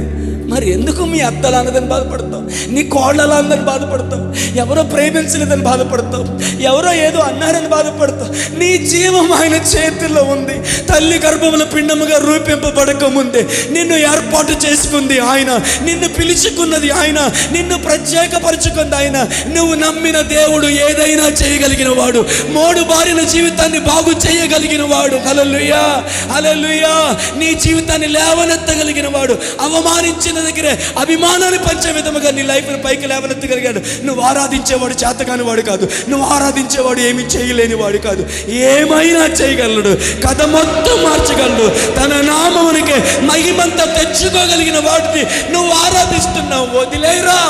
A: మరి ఎందుకు మీ అత్తలు అన్నదని బాధపడతావు? నీ కోళ్ళలా అందరిని బాధపడతావు? ఎవరో ప్రేమించలేదని బాధపడతావు? ఎవరో ఏదో అన్నారని బాధపడతావు? నీ జీవం ఆయన చేతుల్లో ఉంది. తల్లి గర్భముల పిండముగా రూపింపబడక ముందే నిన్ను ఏర్పాటు చేసుకుంది ఆయన. నిన్ను పిలుచుకున్నది ఆయన. నిన్ను ప్రత్యేకపరుచుకుంది ఆయన. నువ్వు నమ్మిన దేవుడు ఏదైనా చేయగలిగిన వాడు. మోడు బారిన జీవితాన్ని బాగు చేయగలిగిన వాడు. హల్లెలూయా, హల్లెలూయా. నీ జీవితాన్ని లేవనెత్తగలిగిన వాడు. అవమానించిన దగ్గరే అభిమానాన్ని పంచే విధముగా నీ లైఫ్ని పైకి లేవనెత్తగలిగాడు. నువ్వు ఆరాధించేవాడు చేతకాని వాడు కాదు. నువ్వు ఆరాధించేవాడు ఏమీ చేయలేని వాడు కాదు. ఏమైనా చేయగలడు. కథ మొత్తం మార్చగలడు. తన నామమునికే మహిమంతా తెచ్చుకోగలిగిన వాడిని నువ్వు ఆరాధిస్తున్నావు. వదిలేరా,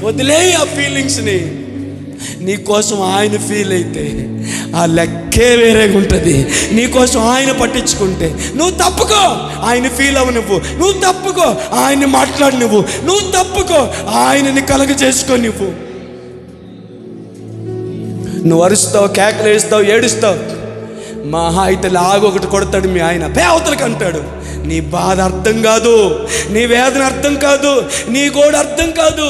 A: వదిలేయి ఆ ఫీలింగ్స్ని. నీకోసం ఆయన ఫీల్ అయితే ఆ లెక్కే వేరేగా ఉంటుంది. నీకోసం ఆయన పట్టించుకుంటే నువ్వు తప్పుకో, ఆయన ఫీల్ అవ్వ నువ్వు. నువ్వు తప్పుకో, ఆయన్ని మాట్లాడు నువ్వు. నువ్వు తప్పుకో, ఆయనని కలగ చేసుకో నువ్వు. నువ్వు అరుస్తావు, కేకలు వేస్తావు, ఏడుస్తావు. మహా అయితే లాగొకటి కొడతాడు మీ ఆయన, పేవతలకు అంటాడు. నీ బాధ అర్థం కాదు, నీ వేదన అర్థం కాదు, నీ గోడ అర్థం కాదు.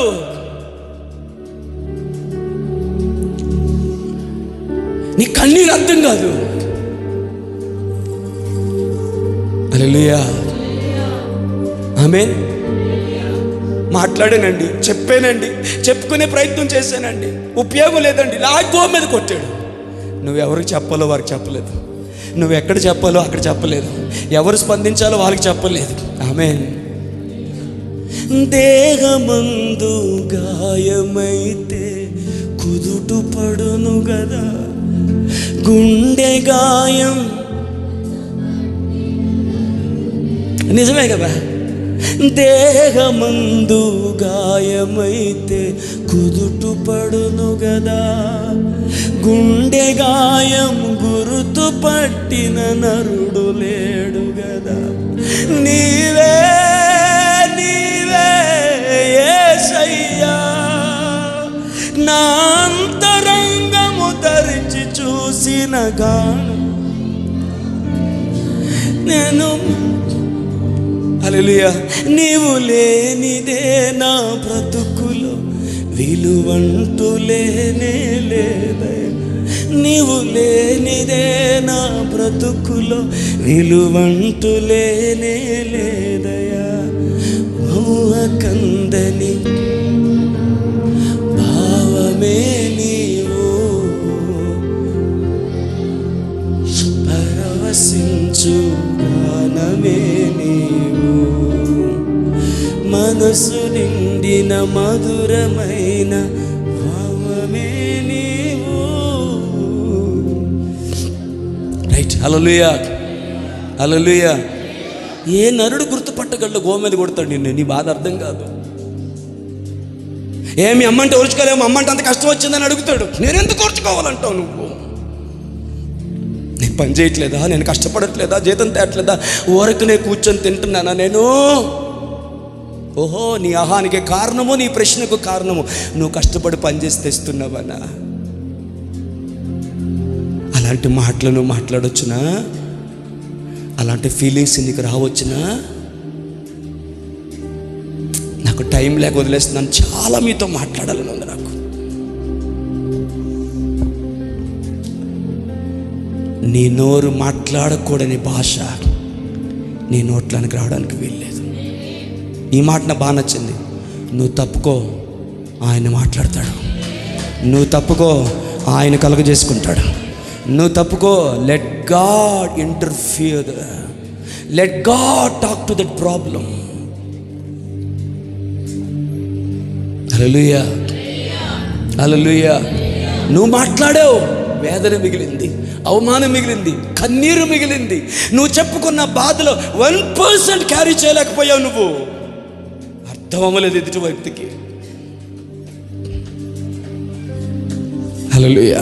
A: నీ కన్నీరు అర్థం కాదు. హల్లెలూయా, ఆమేన్. మాట్లాడానండి, చెప్పానండి, చెప్పుకునే ప్రయత్నం చేశానండి, ఉపయోగం లేదండి. లాగో మీద కొట్టాడు. నువ్వెవరికి చెప్పాలో వారికి చెప్పలేదు. నువ్వు ఎక్కడ చెప్పాలో అక్కడ చెప్పలేదు. ఎవరు స్పందించాలో వాళ్ళకి చెప్పలేదు. ఆమేన్. దేహమందు గాయమైతే కుదుటు పడును గదా, గుండె గాయం. నిజమే కదా? దేహమందు గాయమైతే కుదుటు పడును గదా, గుండె గాయం గురుతు పట్టిన నరుడు లేడు గదా. నీవే నీవే యేసయ్యా, నా అంతరంగము తరిచి చూసిన గాను నేను. హల్లెలూయా. నీవు లేనిదే నా బ్రతుకులో విలువంటూ లేనే లేదే. నీవు లేనిదే నా బ్రతుకులో విలువంటూ లేనే లేదయా. ఊహ కందని భావమే నీవు, పరవశించు గానమే నీవు, మనసు నిండిన మధురమైన భావమే నీవు. రైట్. హల్లెలూయా, హల్లెలూయా. ఏ నరుడు గుర్తుపట్టగలడు? గోమెద కొడతాడు నిన్ను. నీ బాధ అర్థం కాదు. ఏమి అమ్మంటే ఓర్చుకోలేము, అమ్మంటే అంత కష్టం వచ్చిందని అడుగుతాడు. నేనెందుకు ఓర్చుకోవాలంటావు నువ్వు? నేను పని చేయట్లేదా, నేను కష్టపడట్లేదా, జీతం తేట్లేదా, ఊరకునే కూర్చొని తింటున్నానా నేను? ఓహో, నీ ఆహానికి కారణము, నీ ప్రశ్నకు కారణము నువ్వు కష్టపడి పనిచేసి తెస్తున్నావనా? అలాంటి మాటలు నువ్వు మాట్లాడొచ్చునా? అలాంటి ఫీలింగ్స్ నీకు రావచ్చునా? నాకు టైం లేక వదిలేస్తున్నాను. చాలా మీతో మాట్లాడాలని ఉంది నాకు. నీ నోరు మాట్లాడకూడని భాష నీ నోట్లోనికి రావడానికి వీల్లేదు. ఈ మాట నాకు బాగా నచ్చింది. నువ్వు తప్పుకో, ఆయన మాట్లాడతాడు. నువ్వు తప్పుకో, ఆయన కలుగజేసుకుంటాడు. నువ్వు తప్పుకో, let God interfere, let God talk to that problem. Hallelujah, hallelujah. నువ్వు మాట్లాడావు, వేదన మిగిలింది, అవమానం మిగిలింది, కన్నీరు మిగిలింది. నువ్వు చెప్పుకున్న బాధలో 1% క్యారీ చేయలేకపోయావు. నువ్వు అర్థం అవ్వలేదు ఎదుటి వ్యక్తికి. హల్లెలూయా,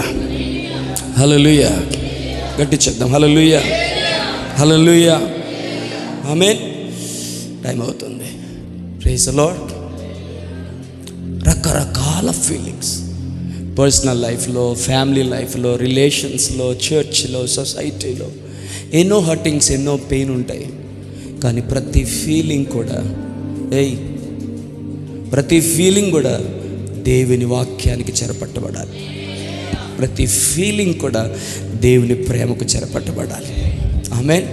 A: హల్లెలూయా. గట్టి చెప్దాం. Hallelujah, hallelujah. ఆమేన్. టైం అవుతుంది. Praise the lord. రకరకాల ఫీలింగ్స్ పర్సనల్ లైఫ్లో, ఫ్యామిలీ లైఫ్లో, రిలేషన్స్లో, చర్చ్లో, సొసైటీలో ఎన్నో హర్టింగ్స్, ఎన్నో పెయిన్ ఉంటాయి. కానీ ప్రతి ఫీలింగ్ కూడా ప్రతి ఫీలింగ్ కూడా దేవుని వాక్యానికి చెరపట్టబడాలి. ప్రతి ఫీలింగ్ కూడా దేవుని ప్రేమకు చెరపట్టబడాలి. ఆమేన్,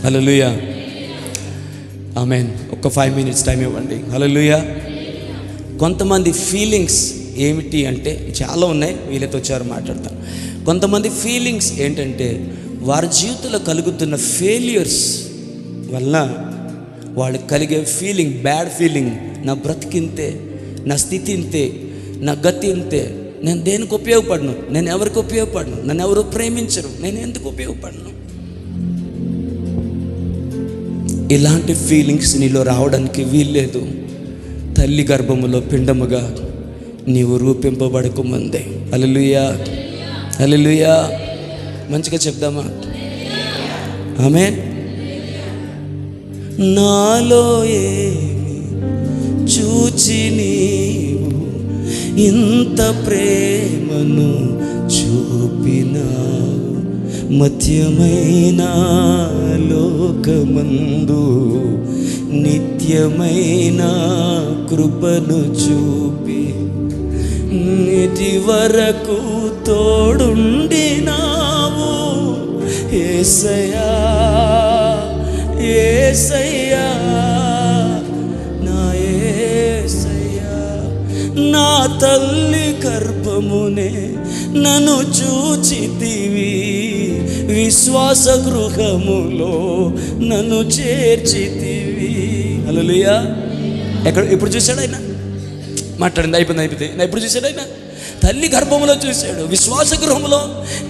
A: హల్లెలూయా, ఆమేన్. ఒక 5 minutes టైం ఇవ్వండి. హల్లెలూయా. కొంతమంది ఫీలింగ్స్ ఏమిటి అంటే చాలా ఉన్నాయి, వీళ్ళతో వచ్చారు మాట్లాడతాను. కొంతమంది ఫీలింగ్స్ ఏంటంటే వారి జీవితంలో కలుగుతున్న ఫెయిల్యూర్స్ వలన వాళ్ళకి కలిగే ఫీలింగ్, బ్యాడ్ ఫీలింగ్. నా బ్రతికింతే, నా స్థితి ఇంతే, నా గతి ఇంతే, నేను దేనికి ఉపయోగపడను, నేను ఎవరికి ఉపయోగపడను, నన్ను ఎవరు ప్రేమించరు, నేను ఎందుకు ఉపయోగపడను. ఇలాంటి ఫీలింగ్స్ నీలో రావడానికి వీల్లేదు. తల్లి గర్భములో పిండముగా నీవు రూపింపబడక ముందే. హల్లెలూయా, హల్లెలూయా. మంచిగా చెప్దామా? ఆమేన్. నాలో ఏమి చూచి నీవు ఇంత ప్రేమను చూపినావు, మధ్యమైన లోకమందు నిత్యమైన కృపను చూపి నిటి వరకు తోడుండినావు. యేసయ్యా, యేసయ్యా, నా యేసయ్యా. నా తల్లి గర్భమునే నన్ను చూచితివి, విశ్వాస గృహములో నన్ను చేర్చితివి. హల్లెలూయా. ఎప్పుడు చూశాడు ఆయన? మాట్లాడింది, అయిపోయింది. ఎప్పుడు చూశాడు ఆయన? తల్లి గర్భంలో చూశాడు, విశ్వాస గృహంలో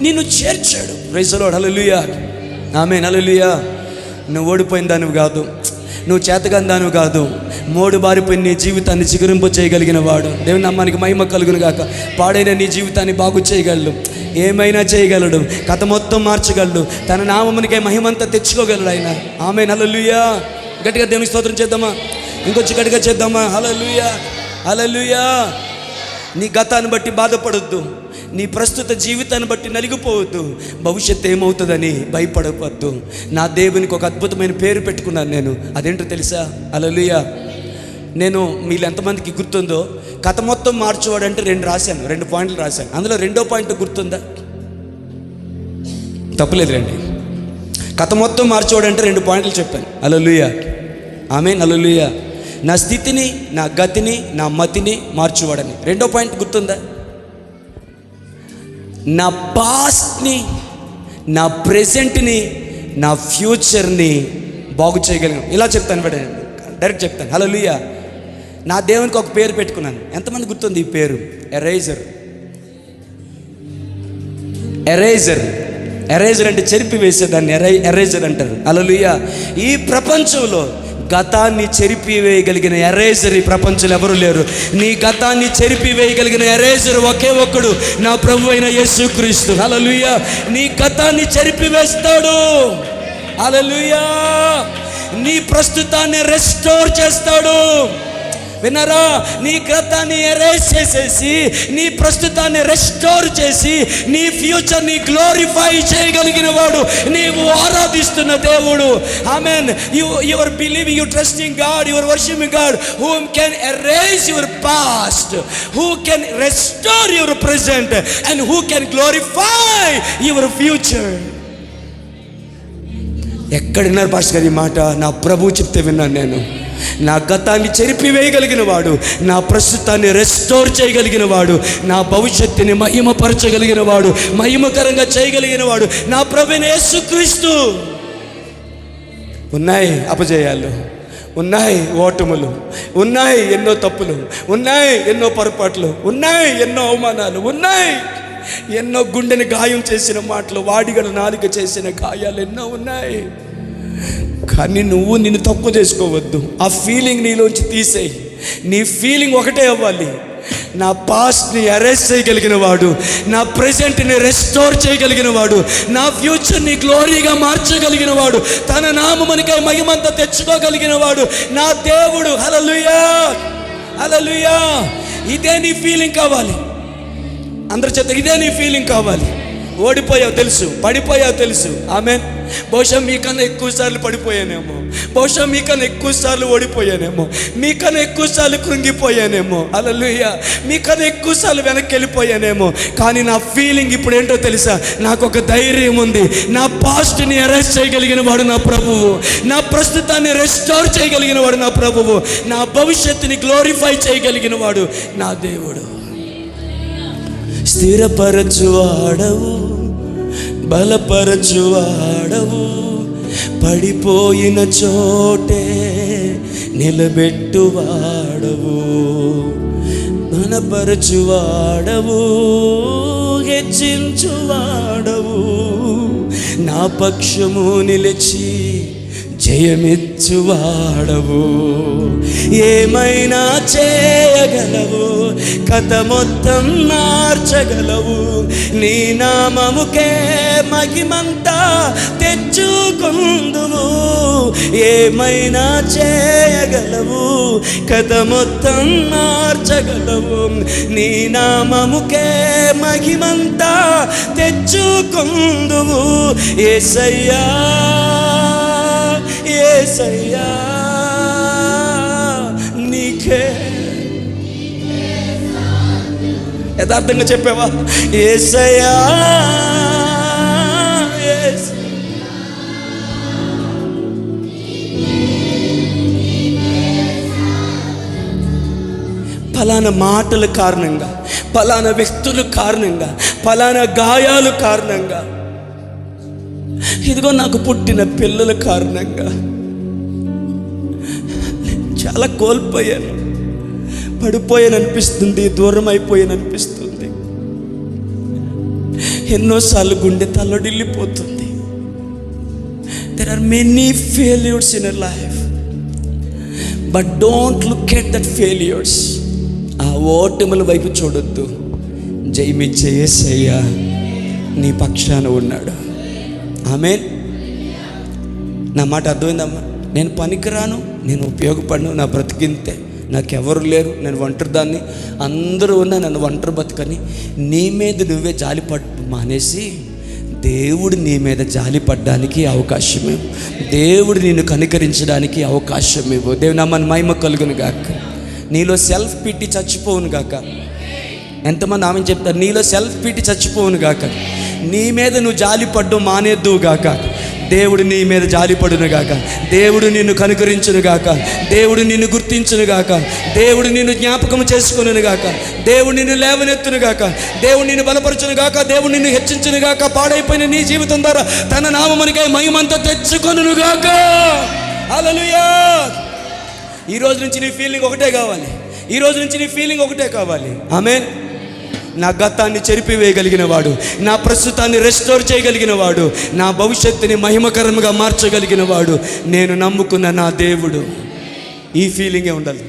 A: నిన్ను చేర్చాడు. Praise the lord. Hallelujah, amen, hallelujah. నువ్వు ఓడిపోయిన దానివి కాదు, నువ్వు చేతగాని దానివి కాదు. మోడు బారిపోయిన నీ జీవితాన్ని చిగురింపు చేయగలిగిన వాడు. దేవుని నామానికి మహిమ కలుగును గాక. పాడైన నీ జీవితాన్ని బాగు చేయగలడు, ఏమైనా చేయగలడు, కథ మొత్తం మార్చగలడు, తన నామమునికే మహిమంతా తెచ్చుకోగలడు ఆయన. ఆమేన్, హల్లెలూయా. గట్టిగా దేవునికి స్తోత్రం చేద్దామా? ఇంకొంచెం గట్టిగా చేద్దామా? హల్లెలూయా, హల్లెలూయా. నీ గతాన్ని బట్టి బాధపడొద్దు, నీ ప్రస్తుత జీవితాన్ని బట్టి నలిగిపోవద్దు, భవిష్యత్తు ఏమవుతుందని భయపడవద్దు. నా దేవునికి ఒక అద్భుతమైన పేరు పెట్టుకున్నాను నేను. అదేంటో తెలుసా? హల్లెలూయా. నేను మీలో ఎంతమందికి గుర్తుందో, కథ మొత్తం మార్చేవాడంటే 2 పాయింట్లు రాశాను. అందులో 2వ పాయింట్ గుర్తుందా? తప్పులేదు రండి. కథ మొత్తం మార్చేవాడంటే 2 పాయింట్లు చెప్పాను. హల్లెలూయా, ఆమేన్, హల్లెలూయా. నా స్థితిని, నా గతిని, నా మతిని మార్చేవాడని. 2వ పాయింట్ గుర్తుందా? నా పాస్ట్ని, నా ప్రెజెంట్ని, నా ఫ్యూచర్ని బాగు చేయగలిగాను. ఇలా చెప్తాను మేడం, డైరెక్ట్ చెప్తాను. హల్లెలూయా. నా దేవునికి ఒక పేరు పెట్టుకున్నాను. ఎంతమంది గుర్తుంది ఈ పేరు? ఎరేజర్. ఎరేజర్. ఎరేజర్ అంటే చెరిపి వేసేదాన్ని ఎరేజర్ అంటారు. హల్లెలూయా. ఈ ప్రపంచంలో గతాన్ని చెరిపి వేయగలిగిన ఎరేజర్ ఈ ప్రపంచంలో ఎవరు లేరు. నీ గతాన్ని చెరిపి వేయగలిగిన ఎరేజర్ ఒకే ఒక్కడు, నా ప్రభు అయిన యేసుక్రీస్తు. హల్లెలూయా. నీ గతాన్ని చెరిపి వేస్తాడు. హల్లెలూయా. నీ ప్రస్తుతాన్ని రెస్టోర్ చేస్తాడు. విన్నారా? నీ గతాన్ని ఎరేజ్ చేసేసి నీ ప్రస్తుతాన్ని రెస్టోర్ చేసి నీ ఫ్యూచర్ని గ్లోరిఫై చేయగలిగిన వాడు నీవు ఆరాధిస్తున్న దేవుడు. Amen. You are believing, you trusting God, you are worshipping God who can erase your past, who can restore your present and who can glorify your future. ఎక్కడ విన్నారు పాస్టర్ గారు ఈ మాట? నా ప్రభు చెప్తే విన్నాను నేను. నా గతాన్ని చెరిపి వేయగలిగిన వాడు, నా ప్రస్తుతాన్ని రెస్టోర్ చేయగలిగిన వాడు, నా భవిష్యత్తుని మహిమపరచగలిగిన వాడు, మహిమకరంగా చేయగలిగిన వాడు నా ప్రభువైన యేసుక్రీస్తు. ఉన్నాయి అపజయాలు, ఉన్నాయి ఓటములు, ఉన్నాయి ఎన్నో తప్పులు, ఉన్నాయి ఎన్నో పొరపాట్లు, ఉన్నాయి ఎన్నో అవమానాలు, ఉన్నాయి ఎన్నో గుండెని గాయం చేసిన మాటలు, వాడిగల నాలుక చేసిన గాయాలు ఎన్నో ఉన్నాయి. కానీ నువ్వు నిన్ను తక్కువ చేసుకోవద్దు. ఆ ఫీలింగ్ నీలోంచి తీసేయి. నీ ఫీలింగ్ ఒకటే అవ్వాలి, నా పాస్ట్ని అరెస్ట్ చేయగలిగిన వాడు, నా ప్రెజెంట్ని రెస్టోర్ చేయగలిగిన వాడు, నా ఫ్యూచర్ని గ్లోరీగా మార్చగలిగిన వాడు, తన నామమునికై మహిమంతా తెచ్చుకోగలిగిన వాడు నా దేవుడు. హల్లెలూయా, హల్లెలూయా. ఇదే నీ ఫీలింగ్ కావాలి. అందరి చేత ఇదే నీ ఫీలింగ్ కావాలి. ఓడిపోయావు తెలుసు, పడిపోయావు తెలుసు. ఆమేన్. బహుశా మీకన్నా ఎక్కువ సార్లు పడిపోయానేమో, బహుశా మీకన్నా ఎక్కువ సార్లు ఓడిపోయానేమో, మీకన్నా ఎక్కువ సార్లు కృంగిపోయానేమో. హల్లెలూయా. మీకన్నా ఎక్కువ సార్లు వెనక్కి వెళ్ళిపోయానేమో. కానీ నా ఫీలింగ్ ఇప్పుడు ఏంటో తెలుసా? నాకు ఒక ధైర్యం ఉంది. నా పాస్ట్ని అరెస్ట్ చేయగలిగిన వాడు నా ప్రభువు, నా ప్రస్తుతాన్ని రెస్టోర్ చేయగలిగిన వాడు నా ప్రభువు, నా భవిష్యత్తుని గ్లోరిఫై చేయగలిగిన వాడు నా దేవుడు. స్థిరపరచువాడవు, బలపరచువాడవు, పడిపోయిన చోటే నిలబెట్టువాడవు, ఘనపరచువాడవు, హెచ్చించువాడవు, నా పక్షము నిలిచి జయమిచ్చువాడవు. ఏమైనా చేయగలవు, కథ మొత్తం మార్చగలవు, నీ నామముకే మహిమంతా తెచ్చుకుందువు. ఏమైనా చేయగలవు, కథ మొత్తం మార్చగలవు, నీ నామముకే మహిమంతా తెచ్చుకుందువు. యేసయ్యా, యేసయ్యా నీకే. యథార్థంగా చెప్పావా? యేసయ్యా, ఫలానా మాటల కారణంగా, ఫలానా వ్యక్తుల కారణంగా, ఫలానా గాయాల కారణంగా, ఇదిగో నాకు పుట్టిన పిల్లల కారణంగా చాలా కోల్పోయాను, పడిపోయాను అనిపిస్తుంది, దూరం అయిపోయాను అనిపిస్తుంది, ఎన్నోసార్లు గుండె తల్లడిల్లిపోతుంది. There are many failures in your life, but don't look at that failures. ఆ ఓటముల వైపు చూడొద్దు. జయమిచ్చే యేసయ్య నీ పక్షాన ఉన్నాడు. ఆమేన్. నా మాట అర్థమైందమ్మా? నేను పనికిరాను, నేను ఉపయోగపడను, నా బ్రతికింతే, నాకెవరు లేరు, నేను ఒంటరి దాన్ని, అందరూ ఉన్నా నన్ను ఒంటరి బతుకని నీ మీద నువ్వే జాలిపడ్డ మానేసి దేవుడు నీ మీద జాలిపడ్డానికి అవకాశం ఇవ్వు. దేవుడు నిన్ను కనికరించడానికి అవకాశం ఇవ్వు. దేవుని నామానికి మహిమ కలుగును గాక. నీలో సెల్ఫ్ పిట్టి చచ్చిపోవును గాక. ఎంతమంది ఆమె చెప్తారు? నీలో సెల్ఫ్ పిట్టి చచ్చిపోవును గాక. నీ మీద నువ్వు జాలిపడ్డం మానేద్దువు గాక. దేవుడు నీ మీద జాలిపడును గాక. దేవుడు నిన్ను కనుకరించును గాక. దేవుడు నిన్ను గుర్తించును గాక. దేవుడు నిన్ను జ్ఞాపకం చేసుకును గాక. దేవుడు నిన్ను లేవనెత్తును గాక. దేవుడు నిన్ను బలపరచును గాక. దేవుడు నిన్ను హెచ్చించును గాక. పాడైపోయిన నీ జీవితం ద్వారా తన నామమునికై మహిమంతా తెచ్చుకొనును గాక. హల్లెలూయా. ఈ రోజు నుంచి నీ ఫీలింగ్ ఒకటే కావాలి. ఈ రోజు నుంచి నీ ఫీలింగ్ ఒకటే కావాలి. ఆమేన్. నా గతాన్ని చెరిపివేయగలిగిన వాడు, నా ప్రస్తుతాన్ని రెస్టోర్ చేయగలిగిన వాడు, నా భవిష్యత్తుని మహిమకరంగా మార్చగలిగిన వాడు నేను నమ్ముకున్న నా దేవుడు. ఈ ఫీలింగే ఉండాలి.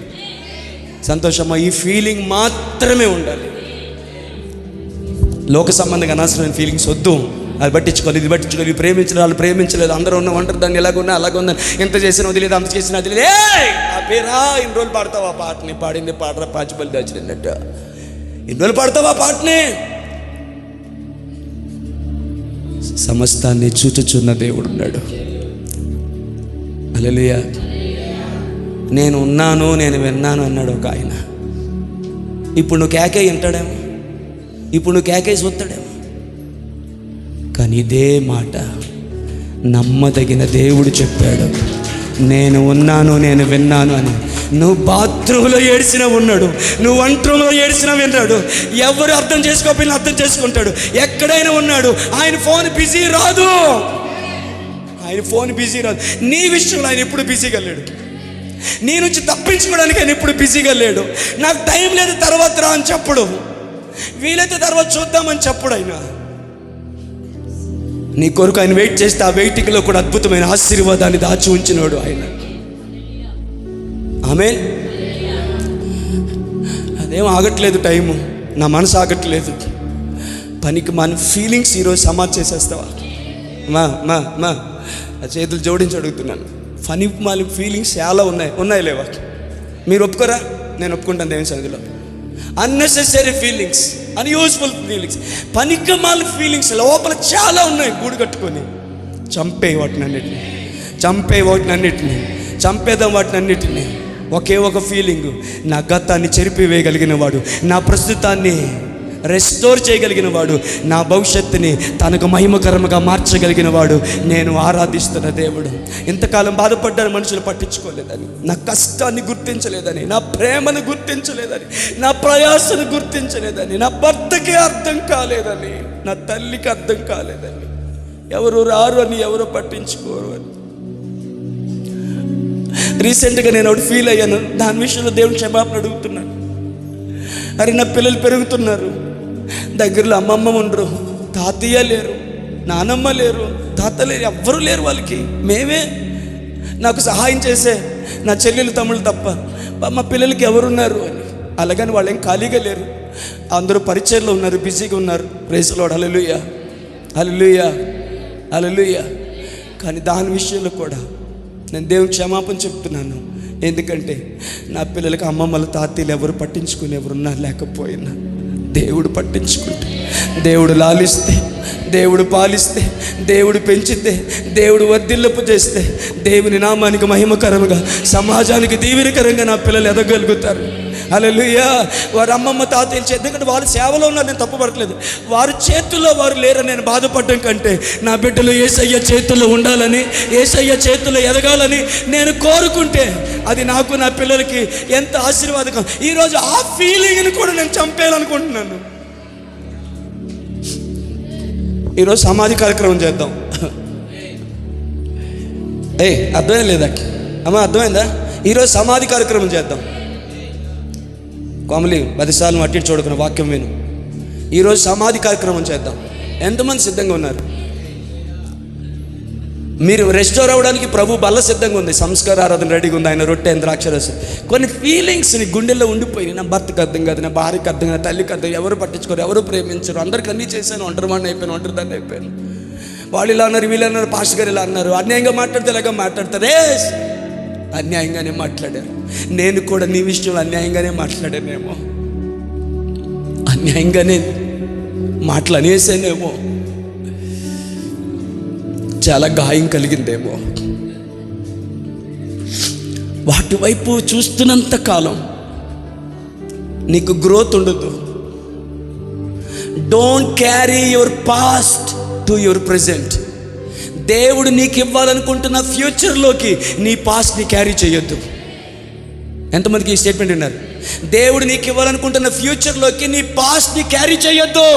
A: సంతోషమా? ఈ ఫీలింగ్ మాత్రమే ఉండాలి. లోక సంబంధంగా అనవసరమైన ఫీలింగ్స్ వద్దు. అది పట్టించుకోవాలి, ఇది పట్టించుకోవాలి. ప్రేమించలేదు, వాళ్ళు ప్రేమించలేదు, అందరూ ఉన్న ఒంటరి దాన్ని ఎలాగున్నా అలాగున్నా, ఎంత చేసినా వదిలేదు, అంత చేసినా వదిలేదు. ఆ పేరా ఇన్ని రోజులు పాడతావు ఆ పాటని, పాడింది పాడరా పాచిపల్లి దాచినట్టు ఇన్ని రోజులు పాడతావు ఆ పాటని. సమస్తాన్ని చూచుచున్న దేవుడు ఉన్నాడు. హల్లెలూయా. నేను ఉన్నాను, నేను విన్నాను అన్నాడు ఒక ఆయన. ఇప్పుడు నువ్వు కేకే వింటాడేమో, ఇప్పుడు నువ్వు కేకేసి వస్తాడేమో, కానీ ఇదే మాట నమ్మదగిన దేవుడు చెప్పాడు. నేను ఉన్నాను, నేను విన్నాను అని. నువ్వు బాత్రూంలో ఏడ్చినా ఉన్నాడు, నువ్వు వంటరూంలో ఏడ్చినా విన్నాడు. ఎవరు అర్థం చేసుకోకపోయినా అర్థం చేసుకుంటాడు. ఎక్కడైనా ఉన్నాడు. ఆయన ఫోన్ బిజీ రాదు, ఆయన ఫోన్ బిజీ రాదు. నీ విషయంలో ఆయన ఎప్పుడు బిజీగా లేడు. నీ నుంచి తప్పించుకోవడానికి ఆయన ఎప్పుడు బిజీగా లేడు. నాకు టైం లేదు, తర్వాత రా అని చెప్పడు. వీలైతే తర్వాత చూద్దామని చెప్పడు. ఆయన నీ కొరకు ఆయన వెయిట్ చేస్తే ఆ వెయిటింగ్లో కూడా అద్భుతమైన ఆశీర్వాదాన్ని దాచి ఉంచినాడు ఆయన. ఆమేన్. అదేం ఆగట్లేదు టైము, నా మనసు ఆగట్లేదు. పనికి మన ఫీలింగ్స్ ఈరోజు సమాధి చేసేస్తావా? మా చేతులు జోడించి అడుగుతున్నాను. పనికి ఫీలింగ్స్ చాలా ఉన్నాయి లేవా? మీరు ఒప్పుకోరా? నేను ఒప్పుకుంటాను దేవుని సన్నిధిలో. అన్నెసెసరీ ఫీలింగ్స్, అన్యూజ్ఫుల్ ఫీలింగ్స్, పనికిమాల ఫీలింగ్స్ లోపల చాలా ఉన్నాయి. గూడు కట్టుకొని చంపే వాటిని అన్నిటిని, చంపేద్దాం వాటిని అన్నిటిని. ఒకే ఒక ఫీలింగు, నా గతాన్ని చెరిపివేయగలిగిన వాడు, నా ప్రస్తుతాన్ని రెస్టోర్ చేయగలిగిన వాడు, నా భవిష్యత్తుని తనకు మహిమకరంగా మార్చగలిగిన వాడు నేను ఆరాధిస్తున్న దేవుడు. ఇంతకాలం బాధపడ్డాను, మనుషులు పట్టించుకోలేదని, నా కష్టాన్ని గుర్తించలేదని, నా ప్రేమను గుర్తించలేదని, నా ప్రయాసను గుర్తించలేదని, నా భర్తకి అర్థం కాలేదని, నా తల్లికి అర్థం కాలేదని, ఎవరు రారు అని, ఎవరు పట్టించుకోరు అని. రీసెంట్గా నేను ఒకటి ఫీల్ అయ్యాను. దాని విషయంలో దేవుని క్షమాపణ అడుగుతున్నాను. అరే, నా పిల్లలు పెరుగుతున్నారు, దగ్గరలో అమ్మమ్మ ఉండరు, తాతయ్య లేరు, నానమ్మ లేరు, తాత లేరు, ఎవ్వరూ లేరు వాళ్ళకి. మేమే నాకు సహాయం చేసే నా చెల్లెలు తమ్ముళ్ళు తప్ప మా పిల్లలకి ఎవరున్నారు అని. అలాగని వాళ్ళు ఏం ఖాళీగా లేరు, అందరూ పరిచయంలో ఉన్నారు, బిజీగా ఉన్నారు. Praise lord. Hallelujah, hallelujah, hallelujah. కానీ దాని విషయంలో కూడా నేను దేవుని క్షమాపణ చెప్తున్నాను. ఎందుకంటే నా పిల్లలకి అమ్మమ్మల తాతయ్యలు ఎవరు పట్టించుకుని ఎవరున్నా లేకపోయినా దేవుడు పట్టించుకుంటే, దేవుడు లాలిస్తే, దేవుడు పాలిస్తే, దేవుడు పెంచితే, దేవుడు వర్ధిల్లపు చేస్తే, దేవుని నామానికి మహిమకరంగా, సమాజానికి దీవెనకరంగా నా పిల్లలు ఎదగలుగుతారు. హల్లెలూయా. వారు అమ్మమ్మ తాతయ్యలు ఎందుకంటే వాళ్ళు సేవలో ఉన్నారు, నేను తప్పుపడట్లేదు. వారి చేతుల్లో వారు లేరని నేను బాధపడడం కంటే, నా బిడ్డలు యేసయ్య చేతుల్లో ఉండాలని, యేసయ్య చేతుల్లో ఎదగాలని నేను కోరుకుంటే అది నాకు, నా పిల్లలకి ఎంత ఆశీర్వాదకం. ఈరోజు ఆ ఫీలింగ్ని కూడా నేను చంపేయాలనుకుంటున్నాను. ఈరోజు సమాధి కార్యక్రమం చేద్దాం. అర్థమే లేదా అమ్మా? అర్థమైందా? ఈరోజు సమాధి కార్యక్రమం చేద్దాం. కోమలి 10 సార్లు అట్టి చూడకున్న వాక్యం విను. ఈరోజు సమాధి కార్యక్రమం చేద్దాం. ఎంతమంది సిద్ధంగా ఉన్నారు? మీరు రెస్టోర్ అవ్వడానికి ప్రభు బల్ల సిద్ధంగా ఉంది. సంస్కార ఆరాధన రెడీగా ఉంది. ఆయన రొట్టె ద్రాక్షరసం. కొన్ని ఫీలింగ్స్ నీ గుండెల్లో ఉండిపోయి, నా భర్తకు అర్థం కాదు, నా భార్యకి అర్థం కాదు, తల్లికి అర్థం, ఎవరు పట్టించుకోరు, ఎవరు ప్రేమించరు, అందరికి అన్నీ చేశాను, ఒంటరివాడిని అయిపోయాను, ఒంటరిదాన్ని అయిపోయాను. వాళ్ళు ఇలా అన్నారు, వీళ్ళు అన్నారు, పాస్టర్ గారు ఇలా అన్నారు, అన్యాయంగా మాట్లాడితే ఇలాగా మాట్లాడతారు. అన్యాయంగానే మాట్లాడారు. నేను కూడా నీ విషయంలో అన్యాయంగానే మాట్లాడానేమో, అన్యాయంగానే మాటలు అనేసానేమో, చాలా గాయం కలిగిందేమో. వాటి వైపు చూస్తున్నంత కాలం నీకు గ్రోత్ ఉండదు. Don't carry your past to your present. దేవుడు నీకు ఇవ్వాలనుకుంటున్న ఫ్యూచర్లోకి నీ పాస్ట్ని క్యారీ చేయొద్దు. ఎంతమందికి ఈ స్టేట్మెంట్ విన్నారు? దేవుడు నీకు ఇవ్వాలనుకుంటున్న ఫ్యూచర్లోకి నీ పాస్ట్ని క్యారీ చేయొద్దు.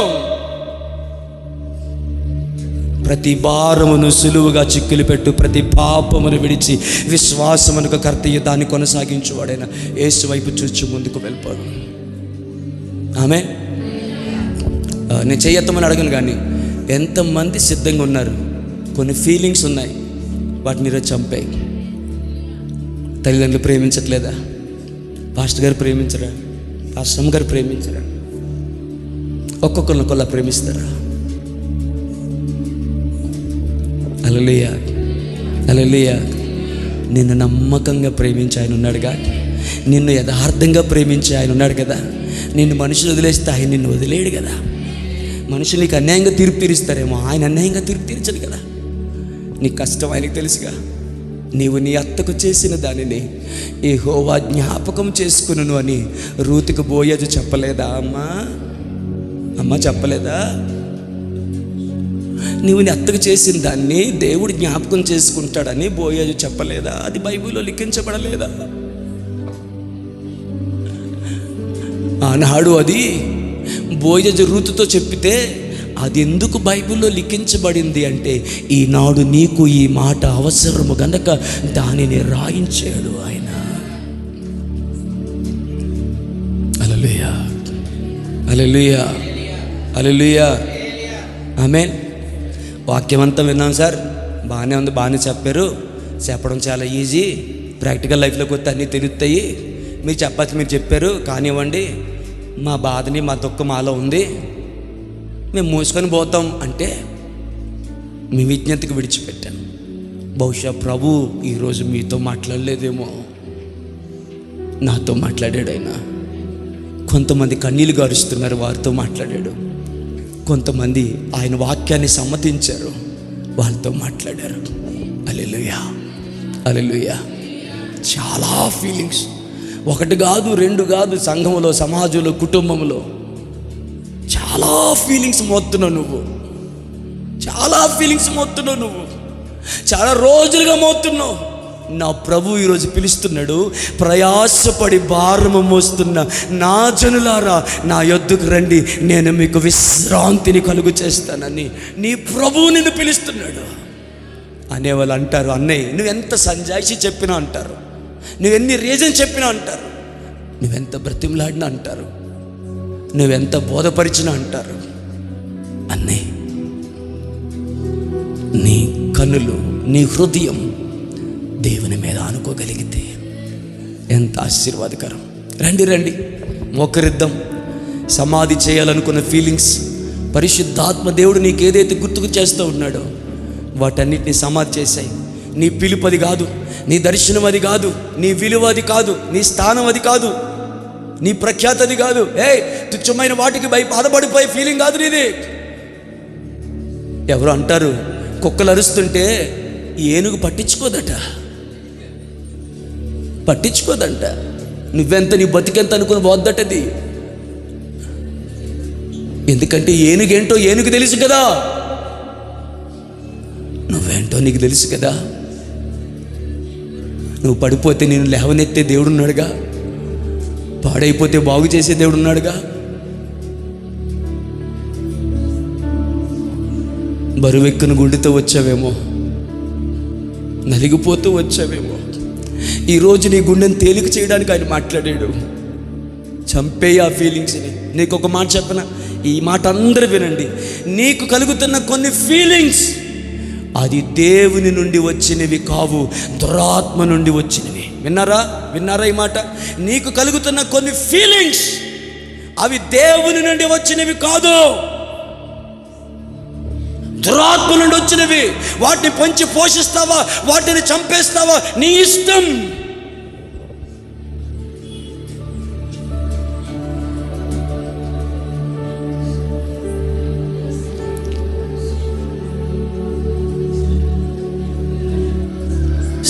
A: ప్రతి భారమును సులువుగా చిక్కులు పెట్టు, ప్రతి పాపమును విడిచి విశ్వాసమునకు కర్తయ్య దాన్ని కొనసాగించువాడైనా యేసు వైపు చూచి ముందుకు వెళ్ళిపోదు. ఆమె నేను చెయ్యొత్తమని అడగను, కానీ ఎంతమంది సిద్ధంగా ఉన్నారు? కొన్ని ఫీలింగ్స్ ఉన్నాయి, వాటిని ఈరోజు చంపాయి. తల్లిదండ్రులు ప్రేమించట్లేదా? పాస్టర్ గారు ప్రేమించరా? పాస్టర్ గారు ప్రేమించరా? ఒక్కొక్కరిని ఒకళ్ళ ప్రేమిస్తారా? హల్లెలూయా, హల్లెలూయా. నిన్ను నమ్మకంగా ప్రేమించి ఆయన ఉన్నాడుగా, నిన్ను యథార్థంగా ప్రేమించి ఆయన ఉన్నాడు కదా. నిన్ను మనుషులు వదిలేస్తే ఆయన నిన్ను వదిలేడు కదా. మనుషులు నీకు అన్యాయంగా తీర్పు తీరుస్తారేమో, ఆయన అన్యాయంగా తీర్పు తీర్చడు కదా. నీ కష్టం ఆయనకు తెలుసుగా. నీవు నీ అత్తకు చేసిన దానిని యెహోవా జ్ఞాపకం చేసుకును అని రూతుకు బోయజు చెప్పలేదా? అమ్మ చెప్పలేదా? నీవు నీ అత్తకు చేసిన దాన్ని దేవుడు జ్ఞాపకం చేసుకుంటాడని బోయజు చెప్పలేదా? అది బైబిల్లో లిఖించబడలేదా? ఆనాడు అది బోయజు రూతుతో చెప్పితే అది ఎందుకు బైబిల్లో లిఖించబడింది అంటే, ఈనాడు నీకు ఈ మాట అవసరము గనక దానిని రాయించాడు ఆయన. హల్లెలూయా, హల్లెలూయా, హల్లెలూయా. ఆమేన్. వాక్యం అంతా విన్నాం సార్, బాగానే ఉంది, బాగానే చెప్పారు. చెప్పడం చాలా ఈజీ, ప్రాక్టికల్ లైఫ్లోకి వస్తే అన్నీ తెలుస్తాయి. మీరు చెప్పచ్చు, మీరు చెప్పారు కానివ్వండి, మా బాధని మా దుఃఖం మాలో ఉంది, మేము మూసుకొని పోతాం అంటే మీ విజ్ఞతకు విడిచిపెట్టాను. బహుశా ప్రభు ఈరోజు మీతో మాట్లాడలేదేమో, నాతో మాట్లాడాడు ఆయన. కొంతమంది కన్నీళ్ళు గారుస్తున్నారు, వారితో మాట్లాడాడు. కొంతమంది ఆయన వాక్యాన్ని సమ్మతించారు, వాళ్ళతో మాట్లాడారు. హల్లెలూయా, హల్లెలూయా. చాలా ఫీలింగ్స్, ఒకటి కాదు, రెండు కాదు, సంఘంలో, సమాజంలో, కుటుంబంలో చాలా ఫీలింగ్స్ మోస్తున్నావు నువ్వు. చాలా ఫీలింగ్స్ మోస్తున్నావు నువ్వు, చాలా రోజులుగా మోస్తున్నావు. నా ప్రభు ఈరోజు పిలుస్తున్నాడు, ప్రయాసపడి భారము మోస్తున్న నా జనులారా నా యొద్దకు రండి, నేను మీకు విశ్రాంతిని కలుగు చేస్తానని నీ ప్రభువు నిన్ను పిలుస్తున్నాడు. అనేవాళ్ళు అంటారు, అన్నయ్య నువ్వెంత సంజాయిషి చెప్పినా అంటారు, నువ్వెన్ని రీజన్ చెప్పినా అంటారు, నువ్వెంత బ్రతిమలాడినా అంటారు, నువ్వెంత బోధపరిచినా అంటారు. అన్నయ్య, నీ కన్నులు, నీ హృదయం దేవుని మీద అనుకోగలిగితే ఎంత ఆశీర్వాదకరం. రండి రండి, మోకరిద్దాం. సమాధి చేయాలనుకున్న ఫీలింగ్స్ పరిశుద్ధాత్మ దేవుడు నీకు ఏదైతే గుర్తుకు చేస్తూ ఉన్నాడో వాటన్నిటిని సమాధి చేశాయి. నీ పిలుపు అది కాదు, నీ దర్శనం అది కాదు, నీ విలువ అది కాదు, నీ స్థానం అది కాదు, నీ ప్రఖ్యాతి అది కాదు. తుచ్చమైన వాటికి బాధపడిపోయే ఫీలింగ్ కాదు నీది. ఎవరు అంటారు, కుక్కలు అరుస్తుంటే ఏనుగు పట్టించుకోదట, పట్టించుకోదంట. నువ్వెంత, నీ బతికెంత అనుకుని పోద్దటది. ఎందుకంటే ఏనుగేంటో ఏనుగు తెలుసు కదా, నువ్వేంటో నీకు తెలుసు కదా. నువ్వు పడిపోతే నేను లేవనెత్తే దేవుడున్నాడుగా, పాడైపోతే బాగు చేసే దేవుడున్నాడుగా. బరువెక్కున గుండెతో వచ్చావేమో, నలిగిపోతూ వచ్చావేమో. ఈరోజు నీ గుండెని తేలిక చేయడానికి ఆయన మాట్లాడాడు. చంపేయి ఆ ఫీలింగ్స్ని. నీకు ఒక మాట చెప్పనా, ఈ మాట అందరూ వినండి. నీకు కలుగుతున్న కొన్ని ఫీలింగ్స్ అది దేవుని నుండి వచ్చినవి కావు, దురాత్మ నుండి వచ్చినవి. విన్నారా ఈ మాట? నీకు కలుగుతున్న కొన్ని ఫీలింగ్స్ అవి దేవుని నుండి వచ్చినవి కాదు, దురాత్మ నుండి వచ్చినవి. వాటిని పెంచి పోషిస్తావా, వాటిని చంపేస్తావా, నీ ఇష్టం.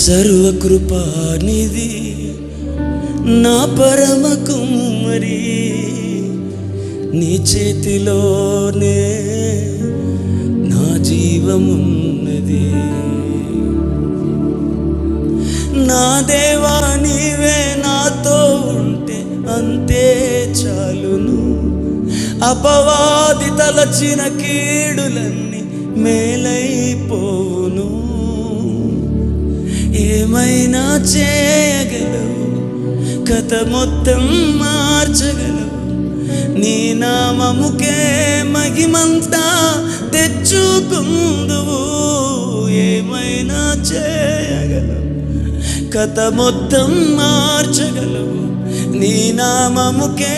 A: సర్వకృపానిధి నా పరమ కుమ్మరి, నీ చేతిలోనే నా జీవమున్నది. నా దేవా నీవే నాతో ఉంటే అంతే చాలును. అపవాది తలచిన కీడులన్నీ మేలైపోవును. ఏమైనా చేయగలవు, కథ మొత్తం మార్చగలవు. నీ నామముకే మహిమంతా తెచ్చుకుందువు. ఏమైనా చేయగలవు, కథ మొత్తం మార్చగలవు. నీ నామముకే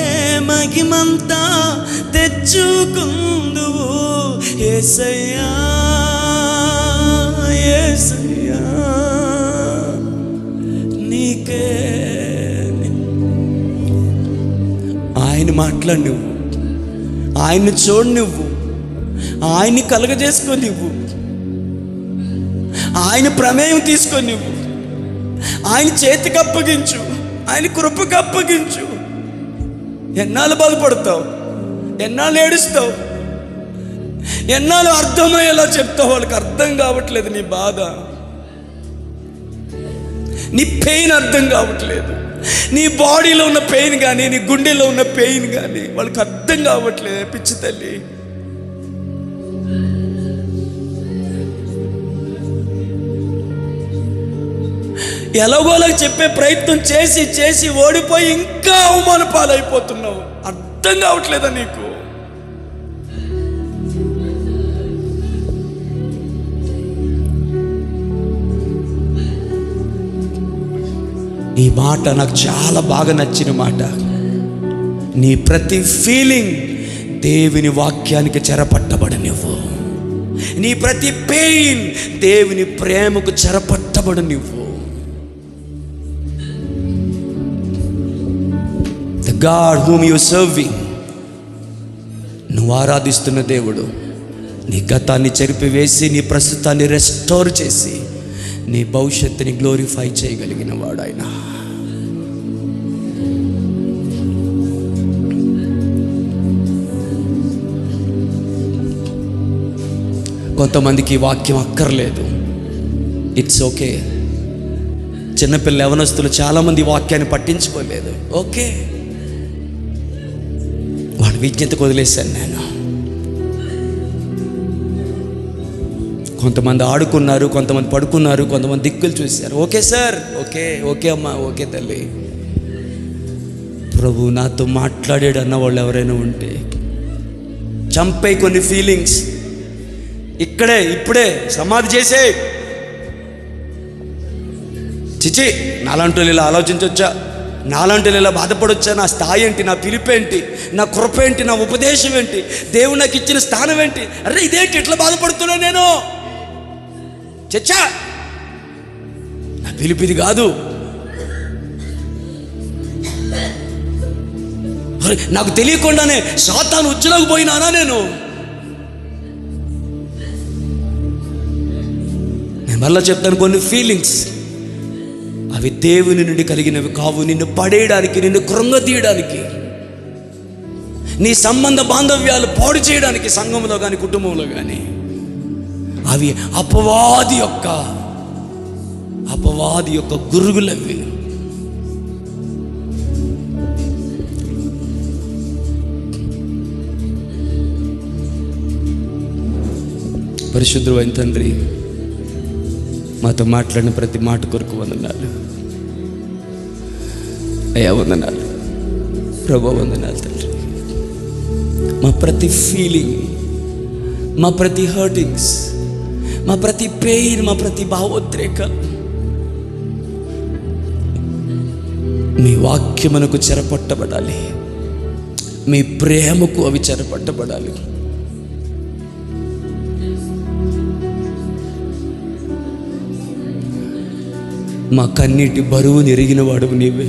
A: మహిమంతా తెచ్చుకుందువు. యేసయ్యా యేసయ్యా నీకే. ఆయన మాట్లాడు నువ్వు, ఆయన్ని చూడు నువ్వు, ఆయన్ని కలగజేసుకో నువ్వు, ఆయన ప్రమేయం తీసుకో నువ్వు, ఆయన చేతికి అప్పగించు, ఆయన కృపకు అప్పగించు. ఎన్నాళ్ళు బాధపడతావు, ఎన్నాళ్ళు ఏడుస్తావు, ఎన్నాళ్ళు అర్థమయ్యేలా చెప్తావు. వాళ్ళకి అర్థం కావట్లేదు నీ బాధ, నీ పెయిన్ అర్థం కావట్లేదు. నీ బాడీలో ఉన్న పెయిన్ కానీ, నీ గుండెలో ఉన్న పెయిన్ కానీ వాళ్ళకి అర్థం కావట్లేదు. పిచ్చి తల్లి, ఎలాగోలాగా చెప్పే ప్రయత్నం చేసి చేసి ఓడిపోయి ఇంకా అవమాన పాలైపోతున్నావు. అర్థం కావట్లేదా నీకు? ఈ మాట నాకు చాలా బాగా నచ్చిన మాట. నీ ప్రతి ఫీలింగ్ దేవుని వాక్యానికి చెరపట్టబడనివ్వు. నీ ప్రతి పెయిన్ దేవుని ప్రేమకు చెరపట్టబడనివ్వు. The God whom you are serving, నువ్వు ఆరాధిస్తున్న దేవుడు నీ గతాన్ని చెరిపివేసి నీ ప్రస్తుతాన్ని రెస్టోర్ చేసి నీ భవిష్యత్తుని గ్లోరిఫై చేయగలిగిన వాడు ఆయన. కొంతమందికి వాక్యం అక్కర్లేదు, ఇట్స్ ఓకే. చిన్నపిల్ల యవనస్తులు చాలామంది వాక్యాన్ని పట్టించుకోలేదు, ఓకే. వాడి విజ్ఞతకు వదిలేశాను నేను. కొంతమంది ఆడుకున్నారు, కొంతమంది పడుకున్నారు, కొంతమంది దిక్కులు చూశారు. ఓకే సార్, ఓకే, ఓకే అమ్మా, ఓకే తల్లి. ప్రభు నాతో మాట్లాడాడు అన్న వాళ్ళు ఎవరైనా ఉంటే చంపే కొన్ని ఫీలింగ్స్ ఇక్కడే ఇప్పుడే సమాధి చేసే. చిచి, నాలాంటి ఇలా ఆలోచించవచ్చా? నాలాంటి ఇలా బాధపడొచ్చా? నా స్థాయి ఏంటి, నా పిలుపు ఏంటి, నా కృప ఏంటి, నా ఉపదేశం ఏంటి, దేవుడు నాకు ఇచ్చిన స్థానం ఏంటి? అరే ఇదేంటి ఇట్లా బాధపడుతున్నా నేను? చచ్చా, నా పిలుపు ఇది కాదు. నాకు తెలియకుండానే సాతాను ఉచ్చులోకి పోయినానా నేను మళ్ళా చెప్తాను. కొన్ని ఫీలింగ్స్ అవి దేవుని నుండి కలిగినవి కావు. నిన్ను పడేయడానికి, నిన్ను కృంగతీయడానికి, నీ సంబంధ బాంధవ్యాలు పాడు చేయడానికి, సంఘంలో కానీ కుటుంబంలో కానీ, అవి అపవాది యొక్క గురుగులవి. పరిశుద్ధుడు అయిన తండ్రి, మాతో మాట్లాడిన ప్రతి మాట కొరకు వందనాలు అయ్యా, వందనాలు ప్రభు, వందనాలు తండ్రి. మా ప్రతి ఫీలింగ్, మా ప్రతి హర్టింగ్స్, మా ప్రతి పెయిన్, మా ప్రతి భావోద్రేకాలు మీ వాక్యమునకు చెరపట్టబడాలి, మీ ప్రేమకు అవి చెరపట్టబడాలి. మా కన్నీటి బరువుని ఎరిగిన వాడువు నీవే,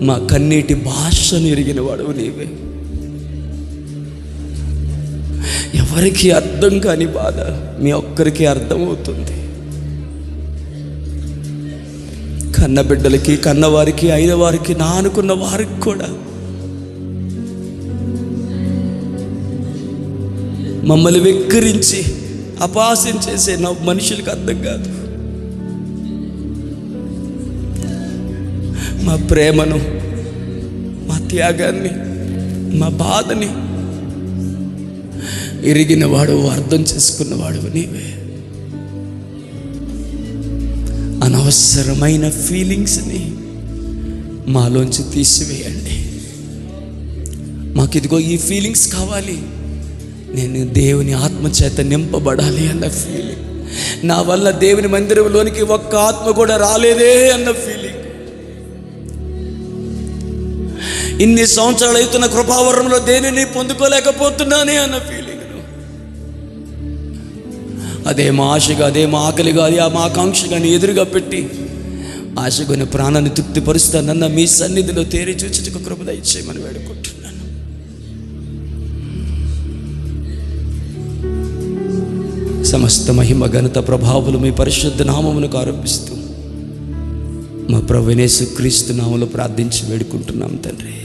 A: మా కన్నీటి భాషను ఎరిగిన వాడువు నీవే. ఎవరికి అర్థం కాని బాధ మీ ఒక్కరికి అర్థమవుతుంది. కన్న బిడ్డలకి, కన్నవారికి, అయిన వారికి, నా అనుకున్న వారికి కూడా మమ్మల్ని వెక్కిరించి అపహాస్యం చేసే నా మనుషులకు అర్థం కాదు. మా ప్రేమను, మా త్యాగాన్ని, మా బాధని ఎరిగినవాడు, అర్థం చేసుకున్నవాడు నీవే. అనవసరమైన ఫీలింగ్స్ని మాలోంచి తీసివేయండి. మాకు ఇదిగో ఈ ఫీలింగ్స్ కావాలి, నేను దేవుని ఆత్మచేత నింపబడాలి అన్న ఫీలింగ్, నా వల్ల దేవుని మందిరంలోనికి ఒక్క ఆత్మ కూడా రాలేదే అన్న ఫీలింగ్, ఇన్ని సంవత్సరాలు అవుతున్న కృపావరంలో దేనిని పొందుకోలేకపోతున్నానే అన్న ఫీలింగ్, అదే మా ఆశగా, అదే మా ఆకలిగా, అదే మా ఆకాంక్షగా ఎదురుగా పెట్టి ఆశకొని ప్రాణాన్ని తృప్తిపరుస్తానన్న మీ సన్నిధిలో తేరి చూచుటకు కృప దయచేయమని వేడుకుంటున్నాను. సమస్త మహిమ ఘనత ప్రభావాలు మీ పరిశుద్ధ నామమునకు ఆరోపిస్తూ మా ప్రభువైన యేసుక్రీస్తు నామములో ప్రార్థించి వేడుకుంటున్నాం తండ్రి.